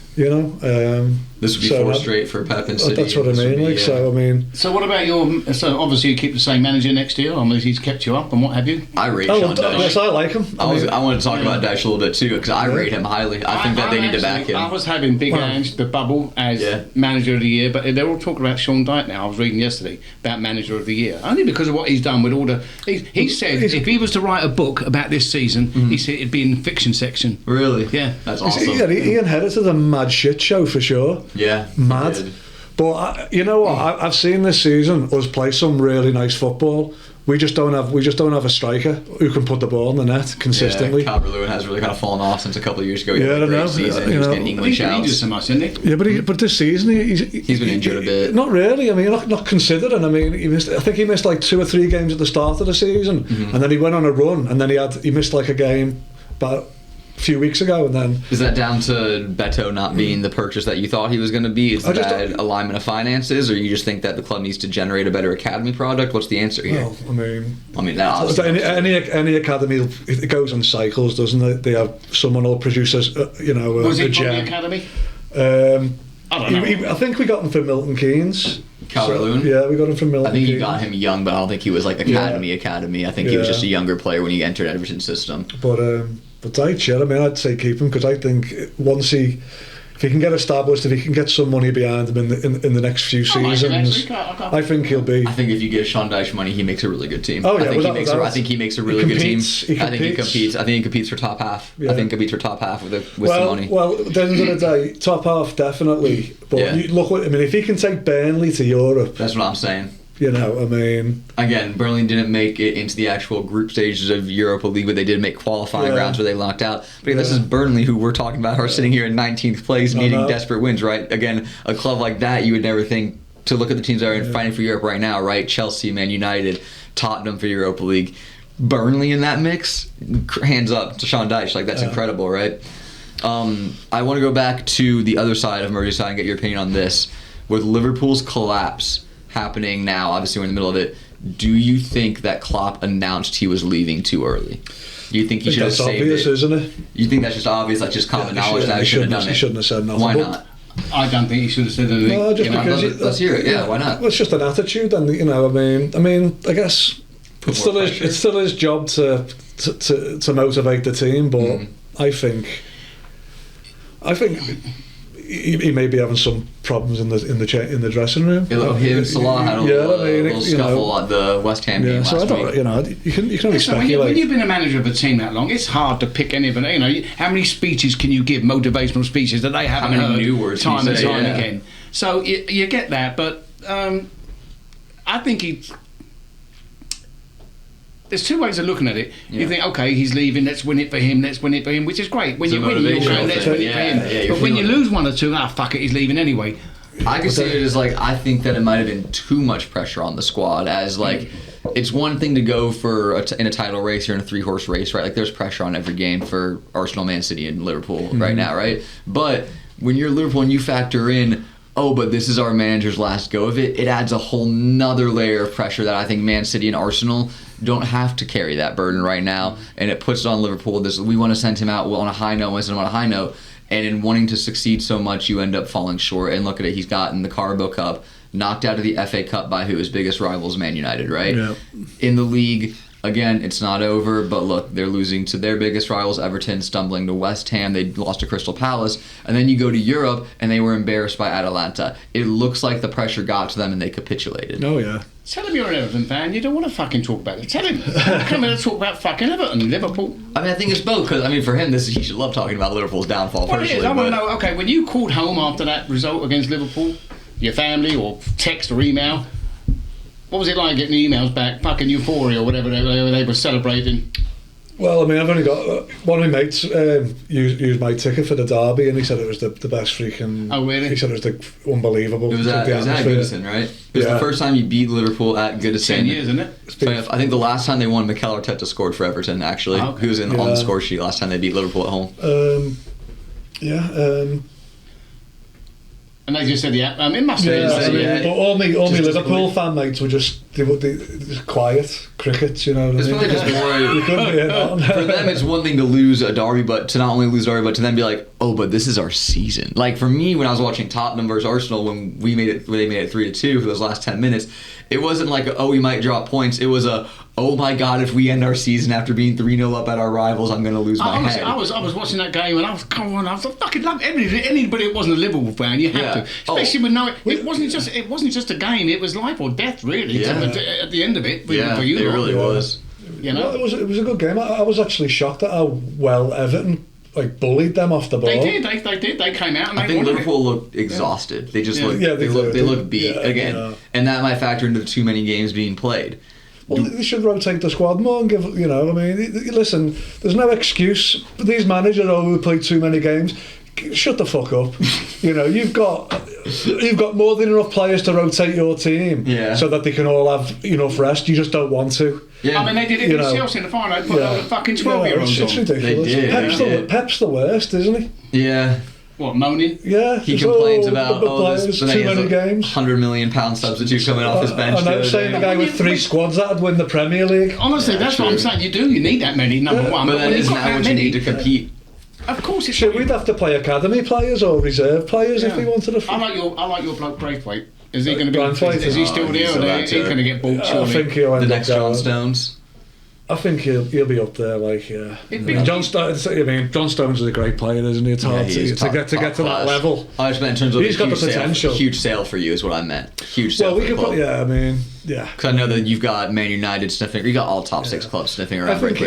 B: This would be 4 straight for Pep and City.
D: That's what I mean. Like, so I mean.
C: So what about your? So obviously you keep the same manager next year. I mean, he's kept you up and what have you.
B: I rate Sean Dyche.
D: Yes, I like him.
B: I want to talk about Dyche a little bit too because I rate him highly. I think that they need to back him.
C: I was having Big Ange, the bubble, as manager of the year, but they're all talking about Sean Dyche now. I was reading yesterday about manager of the year only because of what he's done with all the. He said if he was to write a book about this season, he said it'd be in the fiction section.
B: Really?
C: Yeah,
B: that's awesome.
D: Yeah, he inherited a mad shit show for sure.
B: Yeah,
D: mad. But you know what? I've seen this season us play some really nice football. We just don't have a striker who can put the ball in the net consistently.
B: Yeah, Calvert-Lewin has really kind of fallen off since a couple of years ago. He had
D: I
B: a great
D: know.
B: season. He was getting English shouts.
C: So much, isn't he?
D: Yeah, but this season
B: he's been injured a bit.
D: Not really. I mean, not considering. I mean, I think he missed like 2 or 3 games at the start of the season, and then he went on a run, and then he missed like a game about a few weeks ago, and then.
B: Is that down to Beto not being the purchase that you thought he was going to be? Is that alignment of finances, or you just think that the club needs to generate a better academy product? What's the answer here?
D: Well, I mean, any academy, it goes on cycles, doesn't it? They have someone will produce
C: was it from the academy? I don't know.
D: I think we got him from Milton Keynes.
B: Calvert-Lewin?
D: Yeah, we got him from Milton Keynes.
B: I think you got him young, but I don't think he was like academy. I think he was just a younger player when he entered Everton's system.
D: But Dyche, I mean, I'd say keep him because I think if he can get established, if he can get some money behind him in the next few seasons, I think he'll be.
B: I think if you give Sean Dyche money, he makes a really good team.
D: Oh yeah,
B: I think he makes a really good team. I think he competes. I think he competes for top half.
D: Yeah.
B: I think he competes for top half with some money.
D: Well, at the end of the day, top half definitely. But you look, I mean, if he can take Burnley to Europe,
B: that's what I'm saying.
D: You know, I mean.
B: Again, Burnley didn't make it into the actual group stages of Europa League, but they did make qualifying rounds where they locked out. But this is Burnley, who we're talking about, are sitting here in 19th place, needing desperate wins, right? Again, a club like that, you would never think to look at the teams that are fighting for Europe right now, right? Chelsea, Man United, Tottenham for Europa League. Burnley in that mix, hands up to Sean Dyche. Like, that's incredible, right? I want to go back to the other side of Merseyside and get your opinion on this. With Liverpool's collapse happening now, obviously we're in the middle of it, do you think that Klopp announced he was leaving too early? Do you think he should have saved
D: obvious,
B: it?
D: Isn't it?
B: You think that's just obvious, like just common knowledge that he shouldn't have done it?
D: He shouldn't have said nothing.
B: Why not?
C: I don't think he should have said anything.
D: No, just because
B: let's hear it. Yeah, why not?
D: Well, it's just an attitude, and you know, I mean, I guess it's still his job to motivate the team, but I think he may be having some problems in the dressing room.
B: Him and Salah had a little scuffle at the West Ham game last week.
D: You know, you can only speculate.
C: When you've been a manager of a team that long, it's hard to pick any of them. You know, how many speeches can you give, motivational speeches that they haven't heard
B: new words
C: time and time again? So you get that, but I think there's 2 ways of looking at it. You think, okay, he's leaving, let's win it for him, which is great. When you win, you'll go, let's win it for him. But when you lose 1 or 2, fuck it, he's leaving anyway.
B: I can see it as like, I think that it might have been too much pressure on the squad, as like, it's one thing to go for in a title race or in a 3-horse race, right? Like, there's pressure on every game for Arsenal, Man City, and Liverpool right now, right? But when you're Liverpool and you factor in, but this is our manager's last go of it, it adds a whole nother layer of pressure that I think Man City and Arsenal don't have to carry that burden right now, and it puts it on Liverpool. We want to send him out on a high note, and on a high note, and in wanting to succeed so much, you end up falling short. And look at it, he's gotten the Carabao Cup, knocked out of the FA Cup by his biggest rivals, Man United, right? Yep. In the league, again, it's not over, but look, they're losing to their biggest rivals, Everton, stumbling to West Ham. They lost to Crystal Palace. And then you go to Europe, and they were embarrassed by Atalanta. It looks like the pressure got to them, and they capitulated.
D: Oh, yeah.
C: Tell him you're an Everton fan. You don't want to fucking talk about it. Tell him. Come here to talk about fucking Everton, Liverpool.
B: I mean, I think it's both, because, I mean, for him, he should love talking about Liverpool's downfall personally.
C: It is. I want to know, okay, when you called home after that result against Liverpool, your family, or text or email, what was it like getting the emails back, fucking euphoria or whatever they were celebrating?
D: Well, I mean, I've only got one of my mates used my ticket for the derby, and he said it was the best freaking.
C: Oh, really?
D: He said it was unbelievable.
B: It was at Goodison, right? It was the first time you beat Liverpool at Goodison.
C: 10 years, isn't it?
B: I think the last time they won, Mikel Arteta scored for Everton, actually. Oh, okay. He was on the score sheet last time they beat Liverpool at home.
C: And they just said, it must be.
D: But all my Liverpool fan mates were just quiet crickets, you know.
B: It's probably just more. For them, it's one thing to lose a derby, but to not only lose a derby, but to then be like, oh, but this is our season. Like for me, when I was watching Tottenham versus Arsenal, when they made it 3-2 for those last 10 minutes, it wasn't like, oh, we might drop points. It was oh my God, if we end our season after being 3-0 up at our rivals, I'm going to lose my head. I was
C: watching that game and I was fucking love anybody that wasn't a Liverpool fan. You have to, especially when it wasn't just a game. It was life or death, really. At the end of it, for you,
B: it really was.
C: You know,
D: it was a good game. I was actually shocked at how well Everton bullied them off the ball.
C: They did. They came out and
B: I think Liverpool looked exhausted. They just looked beat again, and that might factor into too many games being played.
D: Well, they should rotate the squad more and give, listen, there's no excuse. These managers, we played too many games. Shut the fuck up. You've got more than enough players to rotate your team so that they can all have enough rest. You just don't want to.
C: Yeah. I mean, they did it in Chelsea in the final. They put all the fucking 12-year-olds on.
D: It's ridiculous. Pep's the worst, isn't he?
B: Yeah.
C: What, moaning?
D: Yeah.
B: He complains about
D: too many games.
B: £100 million substitute coming off his bench.
D: I know, saying the guy with 3 squads that'd win the Premier League.
C: Honestly, that's what I'm saying. You need that many, number one.
B: But then isn't that what you need to compete?
C: Of course,
D: we'd have to play academy players or reserve players if we wanted to.
C: I like your bloke Braithwaite. Is he going to be? Is he still there? Or is he going to get bought?
D: I think he'll end
B: the next John Stones.
D: I think he'll be up there, John Stones. John Stones is a great player, isn't he? It's hard to get to that level.
B: I just meant in terms of
D: he's got the potential.
B: Huge sale for you is what I meant. Huge sale.
D: Well, we could put,
B: because I know that you've got Man United sniffing. You got all top 6 clubs sniffing around.
D: I think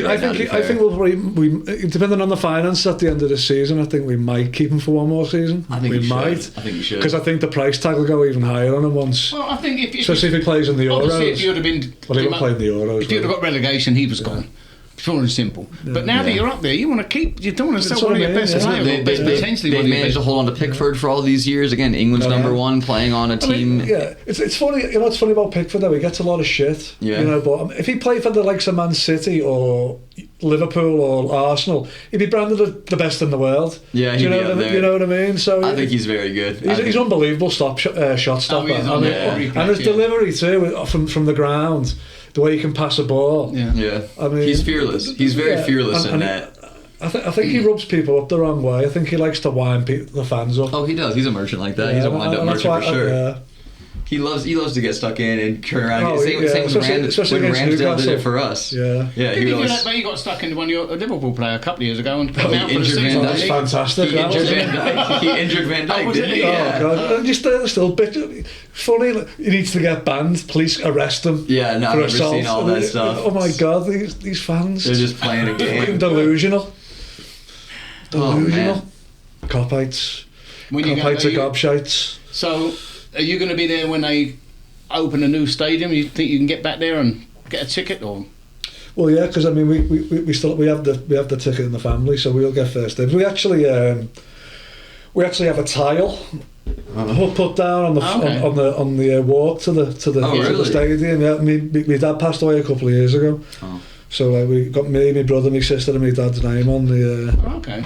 D: we'll probably, depending on the finance at the end of the season, I think we might keep him for one more season.
B: I think we
D: might.
B: I think you should.
D: Because I think the price tag will go even higher on him once.
C: Well, I think
D: especially if he plays in the Euros.
C: If you'd have been,
D: he won't play in the Euros.
C: If you'd have got relegation, he was gone. Pure and simple. But now that you're up there, you want to keep. You don't want to sell one of your best players.
B: They've managed to hold on to Pickford for all these years. Again, England's number one, playing on a team.
D: It's funny. It's funny about Pickford though. He gets a lot of shit. Yeah. But if he played for the likes of Man City or Liverpool or Arsenal, he'd be branded the best in the world.
B: Yeah, he'd be up there.
D: You know what I mean? So
B: I think he's very good.
D: He's unbelievable shot stopper. And his delivery too from the ground. The way he can pass a ball.
B: Yeah. I mean, he's fearless. He's very fearless in that.
D: I think he rubs people up the wrong way. I think he likes to wind the fans up.
B: Oh, he does. He's a merchant like that. He's a wind-up merchant for sure. He loves to get stuck in and turn around. Same with Ramsdale did it for us.
D: Yeah.
C: He got stuck in one of your Liverpool player a couple of years ago and put him out for the season.
D: That's fantastic.
B: He injured Van Dijk, didn't he?
D: Oh God! Just still bit funny. He needs to get banned. Police arrest him.
B: Yeah, no, I've never seen all that stuff.
D: Oh my God! These fans.
B: They're just playing a game.
D: Delusional. Cop-outs. Cop-outs are gobshites.
C: So, are you going to be there when they open a new stadium? You think you can get back there and get a ticket, or?
D: Well, yeah, because I mean, we have the ticket in the family, so we'll get first dibs. We actually have a tile put down on the walk to the stadium. Yeah, my dad passed away a couple of years ago. Oh. So we got me, my brother, my sister, and my dad's name on the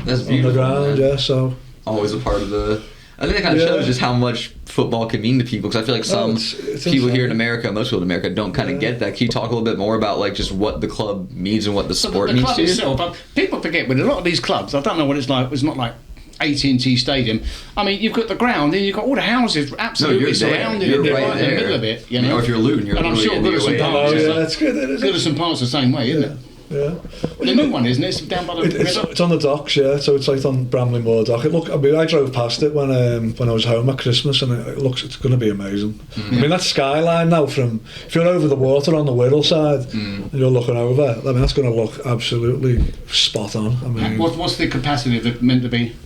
B: That's beautiful,
D: on the ground.
B: Man.
D: Yeah, so
B: always a part of the. I think that kind of shows just how much football can mean to people, because I feel like some
D: it's
B: people here in America, most people in America, don't kind of get that. Can you talk a little bit more about just what the club means and what the sport means to you?
C: Itself, people forget with a lot of these clubs, I don't know what it's like. It's not like AT&T Stadium. I mean, you've got the ground and you've got all the houses absolutely surrounding it.
B: You're right
C: in the middle of it. You know?
B: Or if you're Luton, you're.
C: And I'm sure Goodison Park.
D: That's good.
C: Goodison Park's the same way, isn't it?
D: Yeah.
C: The new one, isn't it? It's down by the river.
D: It's on the docks, yeah. So it's on Bramley Moor dock. I drove past it when I was home at Christmas, and it's going to be amazing. Mm-hmm. I mean, that skyline now if you're over the water on the Wirral side and you're looking over, I mean, that's going to look absolutely spot on. I mean,
C: what's the capacity of it meant to be?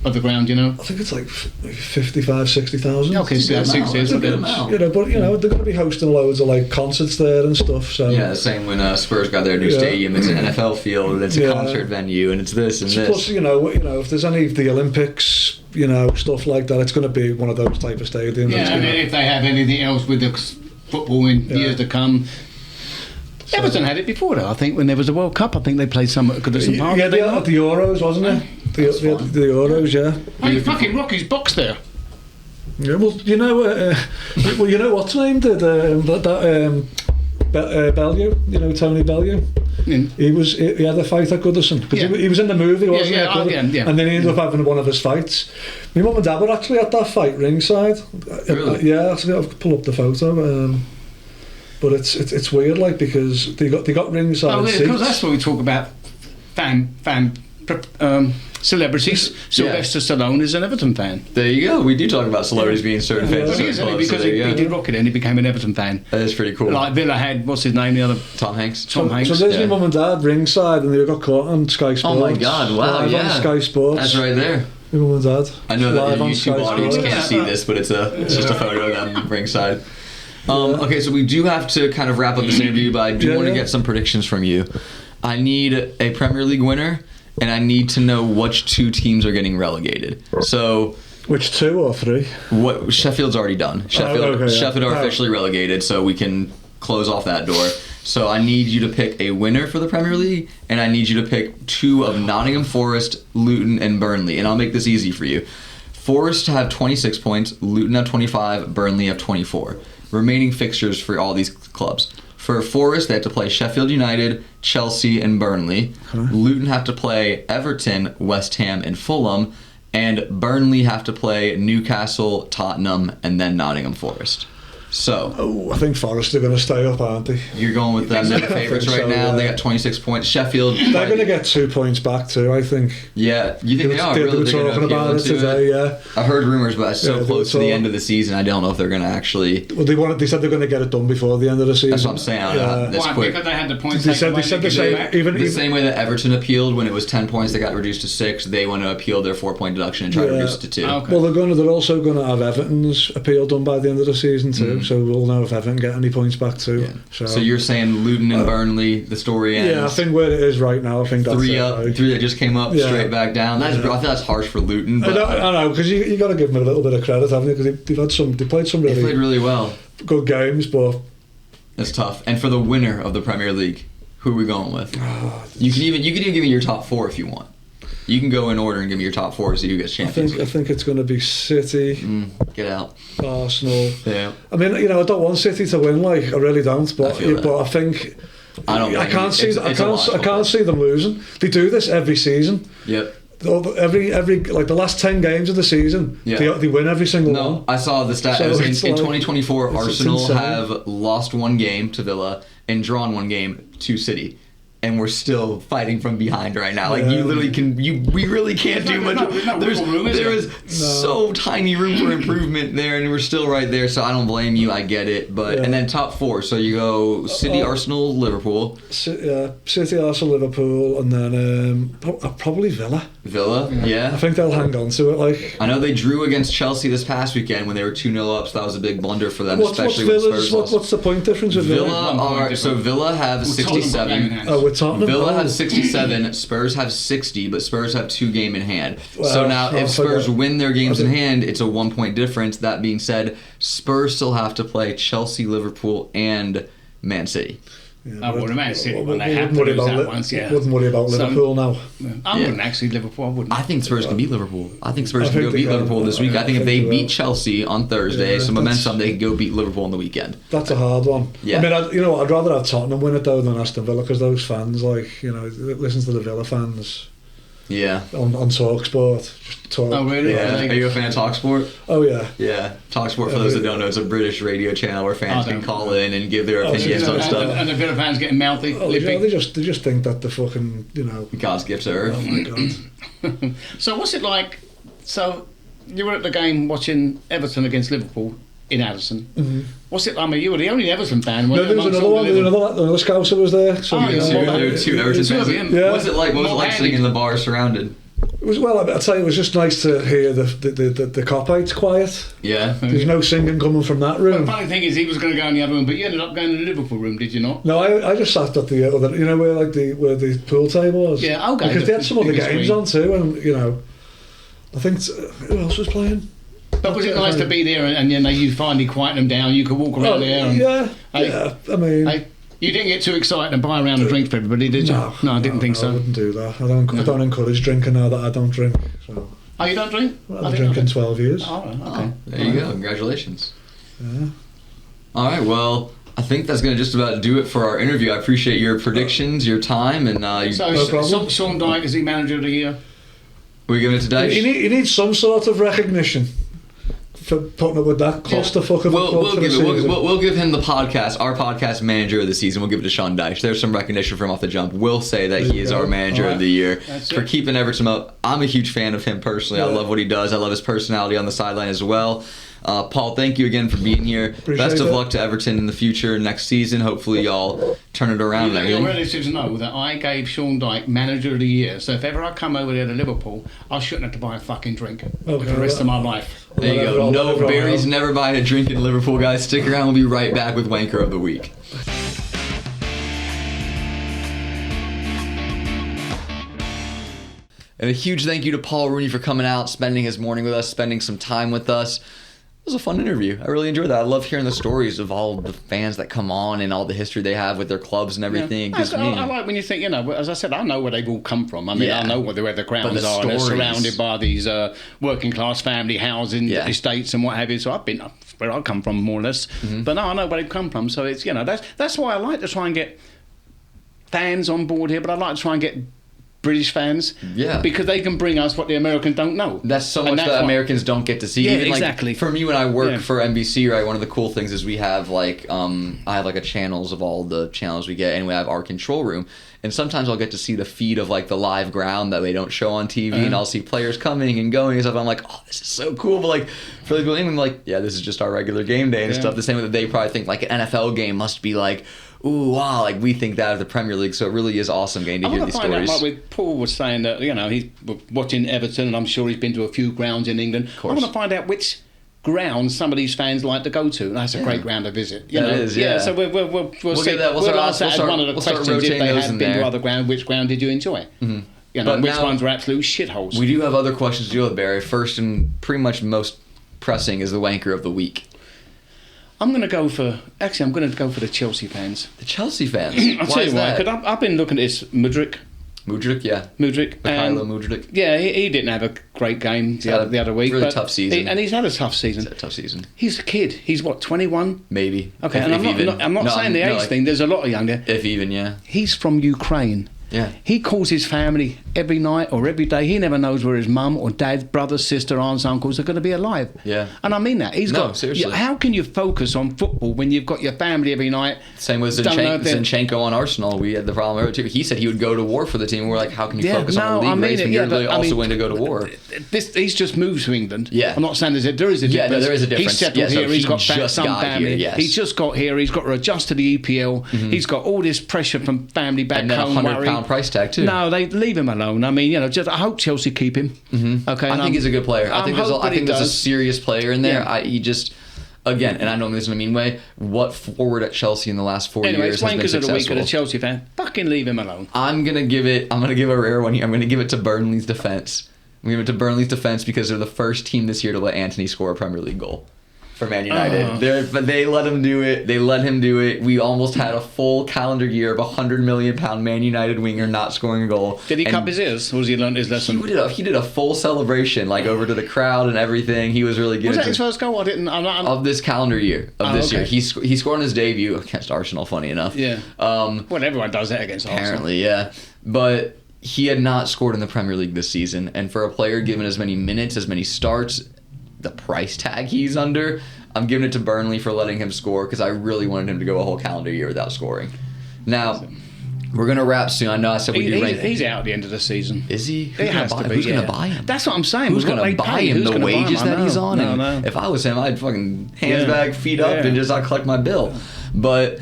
C: Of the ground, you know?
D: I think it's like 55,000, 60,000.
C: Okay, so that's 60. It's a good amount.
D: But they're going to be hosting loads of concerts there and stuff. So
B: yeah, same when Spurs got their new stadium. It's an NFL field, and it's a concert venue, and it's this and this.
D: Plus, if there's any of the Olympics, stuff like that, it's going to be one of those type of stadiums.
C: Yeah, and if they have anything else with the football in years to come. Everton had it before, though. I think when there was a World Cup, I think they played some at Goodison Park.
D: Yeah, at the Euros, wasn't it? The Euros, yeah.
C: Hey, fucking Rocky's box there.
D: Yeah, well, you know what's name did Bellew, Tony Bellew. He had a fight at Goodison because he was in the movie, wasn't he? And then he ended up having one of his fights. My mum and dad were actually at that fight ringside.
B: Really?
D: Yeah, actually, I'll pull up the photo. But it's weird, like, because they got ringside seats.
C: Because that's what we talk about. Fan celebrities. Sylvester Stallone is an Everton fan.
B: There you go. We do talk about celebrities being certain fans.
C: But he is, because he did Rocket and he became an Everton fan.
B: That is pretty cool.
C: Like Villa had, what's his name, the other?
B: Tom Hanks.
D: So there's my mum and dad ringside, and they got caught on Sky Sports.
B: Oh my God! Wow,
D: live on Sky Sports.
B: That's right there.
D: My mum and dad.
B: I know that the YouTube audience
D: Sports.
B: can't see this, but it's just a photo of them ringside. Okay, so we do have to kind of wrap up this interview, but I do want to get some predictions from you. I need a Premier League winner, and I need to know which two teams are getting relegated. So,
D: which 2 or 3?
B: What Sheffield's already done. Sheffield are officially relegated, so we can close off that door. So I need you to pick a winner for the Premier League, and I need you to pick 2 of Nottingham Forest, Luton, and Burnley. And I'll make this easy for you. Forest have 26 points, Luton have 25, Burnley have 24. Remaining fixtures for all these clubs. For Forest, they have to play Sheffield United, Chelsea, and Burnley. Luton have to play Everton, West Ham, and Fulham. And Burnley have to play Newcastle, Tottenham, and then Nottingham Forest. So,
D: I think Forest are going to stay up, aren't they?
B: You're going with them. They're the favourites right now. Yeah. They got 26 points. Sheffield.
D: They're going to get 2 points back too, I think.
B: Yeah, you think they are?
D: They
B: really?
D: were talking about it today. Yeah,
B: I've heard rumours, but it's so close to the end of the season. I don't know if they're going to actually.
D: Well, they said they're going to get it done before the end of the season.
B: That's what I'm saying. This quick.
C: Because they had the points.
D: They said the same.
B: The same way that Everton appealed when it was 10 points, they got reduced to 6. They want to appeal their 4-point deduction and try to reduce it to 2.
C: Okay.
D: Well, they're also going to have Everton's appeal done by the end of the season too. So we'll know if Everton get any points back too.
B: Yeah. So you're saying Luton and Burnley, the story ends.
D: Yeah, I think where it is right now, I think that's
B: 3 up,
D: right.
B: 3 that just came up, straight back down. I feel that's harsh for Luton. But
D: I know, because you got to give them a little bit of credit, haven't you? Because they played some
B: really well,
D: good games, but
B: it's tough. And for the winner of the Premier League, who are we going with? You can even give me your top 4 if you want. You can go in order and give me your top 4 to see who gets Champions League.
D: I think it's going to be City.
B: Get out.
D: Arsenal.
B: Yeah.
D: I mean, I don't want City to win. I really don't. But I think I can't see them losing. They do this every season.
B: Yep.
D: Every the last 10 games of the season, they win every single one.
B: I saw the stat. So in 2024, Arsenal have lost 1 game to Villa and drawn 1 game to City. And we're still fighting from behind right now. You literally we really can't do much. There is so tiny room for improvement there, and we're still right there. So I don't blame you. I get it. But and then top 4. So you go City, Arsenal, Liverpool.
D: City, Arsenal, Liverpool, and then probably Villa.
B: Villa, yeah.
D: I think they'll hang on to it.
B: I know they drew against Chelsea this past weekend when they were 2-0 up. So that was a big blunder for them, especially with Spurs.
D: What's the point difference with Villa?
B: Villa have 67.
D: Tottenham.
B: Villa have 67, Spurs have 60, but Spurs have 2 games in hand. So now if Spurs win their games in hand, it's a 1-point difference. That being said, Spurs still have to play Chelsea, Liverpool, and Man City.
C: I wouldn't Man City when they have to lose that once,
D: Wouldn't worry about Liverpool now.
C: I wouldn't actually Liverpool. I wouldn't.
B: I think Spurs can beat Liverpool. I think Spurs can go beat Liverpool this week. I think if they beat Chelsea on Thursday, some momentum, they can go beat Liverpool on the weekend.
D: That's a hard one.
B: Yeah.
D: I mean, I'd rather have Tottenham win it though than Aston Villa, because those fans, listen to the Villa fans.
B: Yeah.
D: On TalkSport. Just talk.
C: Oh, really?
B: Yeah. Are you a fan of TalkSport?
D: Oh, yeah.
B: Yeah. TalkSport, for those that don't know, it's a British radio channel where fans can call in and give their opinions on stuff.
C: And the Villa fans getting mouthy.
D: They just think that the fucking,
B: God's gift to earth.
D: Oh, my God.
C: So what's it like? So you were at the game watching Everton against Liverpool in Addison. Mm-hmm. What's it? I mean, you were the only Everton fan.
D: No, there was another one. Another Scouser was there. So
B: there were 2 Everton fans.
D: Yeah.
B: What was it like sitting in the bar surrounded?
D: It was, I'd say it was just nice to hear the cop-outs quiet.
B: Yeah.
D: There's no singing coming from that room.
C: But the funny thing is, he was going to go in the other room, but you ended up going to the Liverpool room, did you not?
D: No, I just sat at the other, where the pool table was.
C: Yeah, okay.
D: Because they had some other games on too, and I think who else was playing?
C: But was it nice to be there and you finally quiet them down? You could walk around there. And,
D: yeah. I mean,
C: you didn't get too excited and buy a round of drinks for everybody, did you? No, I didn't think so.
D: I wouldn't do that. I don't encourage drinking now that I don't drink. So.
C: Oh, you don't drink?
D: Well, I've been drinking 12 years.
C: Oh, okay.
B: Oh, there you go. Congratulations.
D: Yeah.
B: All right, well, I think that's going to just about do it for our interview. I appreciate your predictions, your time, and
C: So, Sean Dyche, is he manager of the year?
B: We giving it to Dyche?
D: He needs some sort of recognition for putting up with that clusterfuck of a club for the season.
B: We'll give him the podcast, our podcast manager of the season. We'll give it to Sean Dyche. There's some recognition for him off the jump. We'll say that he is our manager of the year for keeping Everton up. I'm a huge fan of him personally. I love what he does. I love his personality on the sideline as well. Paul, thank you again for being here.
D: Appreciate
B: Best of
D: it.
B: luck to Everton in the future, next season. Hopefully y'all turn it around.
C: Your relatives know that I gave Sean Dyche manager of the year, so if ever I come over there to Liverpool, I shouldn't have to buy a fucking drink for the rest of my life.
B: There you go. No, Barry's never buying a drink in Liverpool, guys. Stick around. We'll be right back with Wanker of the Week. And a huge thank you to Paul Rooney for coming out, spending his morning with us, spending some time with us. It was a fun interview. I really enjoyed that. I love hearing the stories of all the fans that come on and all the history they have with their clubs and everything.
C: Yeah. I like when you think, as I said, I know where they've all come from. I mean, I know where the grounds are. And they're surrounded by these working class family housing estates and what have you. So I've been where I come from, more or less. Mm-hmm. But no, I know where they've come from. So it's, that's why I like to try and get fans on board here, but I like to try and get British fans, because they can bring us what the Americans don't know.
B: That's so much that Americans don't get to see.
C: Yeah,
B: even
C: exactly.
B: For me, when I work for NBC, right, one of the cool things is we have I have a channels of all the channels we get, and we have our control room. And sometimes I'll get to see the feed of the live ground that they don't show on TV, and I'll see players coming and going and stuff. I'm like, oh, this is so cool. But for the people in England, this is just our regular game day and stuff. The same way that they probably think an NFL game must be ooh, wow, we think that of the Premier League, so it really is awesome getting to hear these stories.
C: Out, Paul was saying that, he's watching Everton, and I'm sure he's been to a few grounds in England. I want to find out which grounds some of these fans like to go to. That's a great ground to visit.
B: It is, yeah.
C: So we'll see. We'll ask that as one of the questions. If they have been to other grounds, which ground did you enjoy? Mm-hmm. Which ones were absolute shitholes?
B: We do have other questions to deal with, Barry. First and pretty much most pressing is the Wanker of the Week.
C: I'm going to go for the Chelsea fans.
B: The Chelsea fans?
C: I'll tell you why. Because I've been looking at this Mudryk.
B: Yeah.
C: Mudryk.
B: Mikhailo Mudryk.
C: Yeah, he didn't have a great game the other week.
B: Really tough season.
C: And he's had a tough season.
B: He's had a tough season.
C: He's a kid. He's 21?
B: Maybe.
C: Okay, I'm not saying the age thing. There's a lot of younger.
B: If even, yeah.
C: He's from Ukraine.
B: Yeah.
C: He calls his family every night or every day. He never knows where his mum or dad, brother, sister, aunts, uncles are going to be alive.
B: Yeah.
C: And I mean that.
B: Seriously.
C: How can you focus on football when you've got your family every night?
B: Same with Zinchenko on Arsenal. We had the problem too. He said he would go to war for the team. We're like, how can you focus on the league race when you're really also willing to go to war?
C: He's just moved to England.
B: Yeah.
C: I'm not saying there is a difference.
B: Yeah, there is a difference.
C: He's settled here. He's got some family.
B: Here, yes.
C: He's just got here. He's got to adjust to the EPL. Mm-hmm. He's got all this pressure from family back home.
B: And then a £100 price tag too.
C: No, they leave him alone. I mean, I hope Chelsea keep him.
B: Mm-hmm. Okay, I think he's a good player. I think there's a serious player in there.
C: Yeah.
B: Again, and I don't mean this in a mean way, what forward at Chelsea in the last 4 years has been successful?
C: Of the week of the Chelsea fan. Fucking leave him alone.
B: I'm gonna give a rare one here. I'm gonna give it to Burnley's defense. I'm gonna give it to Burnley's defense because they're the first team this year to let Antony score a Premier League goal for Man United. But they let him do it. They let him do it. We almost had a full calendar year of a £100 million Man United winger not scoring a goal.
C: Did he cup his ears? Or was he learned his lesson?
B: He did a full celebration, over to the crowd and everything. He was really good.
C: Was that his first goal?
B: Of this calendar year. Year. He scored on his debut against Arsenal, funny enough.
C: Yeah. Well, everyone does that against Arsenal.
B: Apparently, yeah. But he had not scored in the Premier League this season. And for a player given as many minutes, as many starts, the price tag he's under, I'm giving it to Burnley for letting him score because I really wanted him to go a whole calendar year without scoring. Now, we're going to wrap soon. I know I said we do rank.
C: He's out at the end of the season.
B: Is he?
C: Who's going to
B: buy him?
C: That's what I'm saying.
B: Who's going to buy him? The wages that he's on?
C: No.
B: If I was him, I'd fucking hands back, feet up, and I'd collect my bill. But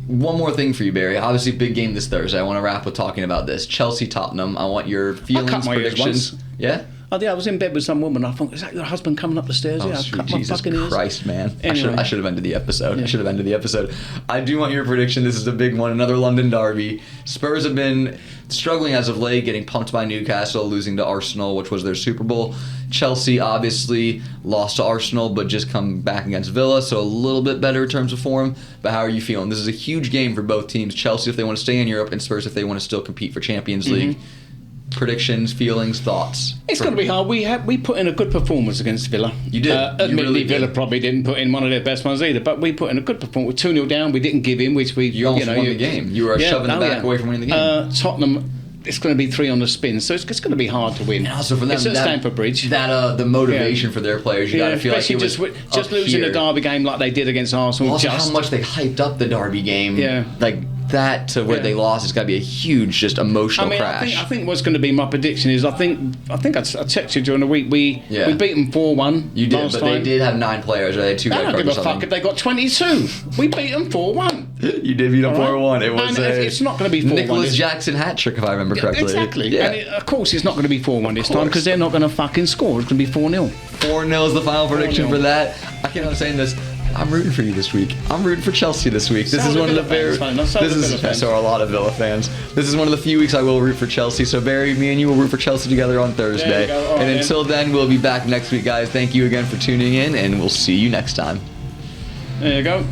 B: one more thing for you, Barry. Obviously, big game this Thursday. I want to wrap with talking about this. Chelsea-Tottenham. I want your feelings, predictions. Yeah?
C: I was in bed with some woman. I thought, is that your husband coming up the stairs?
B: I cut
C: my fucking ears.
B: Christ, man.
C: Anyway.
B: I should have ended the episode. I do want your prediction. This is a big one. Another London derby. Spurs have been struggling as of late, getting pumped by Newcastle, losing to Arsenal, which was their Super Bowl. Chelsea obviously lost to Arsenal, but just come back against Villa, so a little bit better in terms of form. But how are you feeling? This is a huge game for both teams. Chelsea if they want to stay in Europe, and Spurs if they want to still compete for Champions League. predictions, feelings, thoughts?
C: It's going to be hard. We put in a good performance against Villa.
B: You did.
C: Admittedly,
B: really
C: Villa probably didn't put in one of their best ones either, but we put in a good performance. We're 2-0 down. We didn't give in, which we...
B: You almost won the game. You were shoving the back away from winning the game.
C: Tottenham... It's going to be 3 on the spin, so it's going to be hard to win.
B: And also for them,
C: it's at Stamford Bridge.
B: The motivation for their players, you got to feel like it was
C: just losing the derby game like they did against Arsenal.
B: Also, how much they hyped up the derby game.
C: Yeah.
B: Like that to where they lost, it's got to be a huge, just emotional crash.
C: I think what's going to be my prediction is I think I texted you during the week. We beat them 4-1.
B: You did,
C: last
B: but
C: time.
B: they did have 9 players. Or they had 2
C: I don't give a fuck if they got 22. We beat them 4-1.
B: You did beat them 4-1. It was
C: it's not going to be 4-1.
B: Nicholas Jackson hat trick, if I remember correctly.
C: Exactly.
B: Yeah.
C: And of course, it's not going to be 4-1 this time because they're not going to fucking score. It's going to be 4-0.
B: 4-0 is the final prediction for that. I can't help saying this. I'm rooting for you this week. I'm rooting for Chelsea this week. This is one of the very. So are a lot of Villa fans. This is one of the few weeks I will root for Chelsea. So Barry, me and you will root for Chelsea together on Thursday. And until then, we'll be back next week, guys. Thank you again for tuning in, and we'll see you next time.
C: There you go.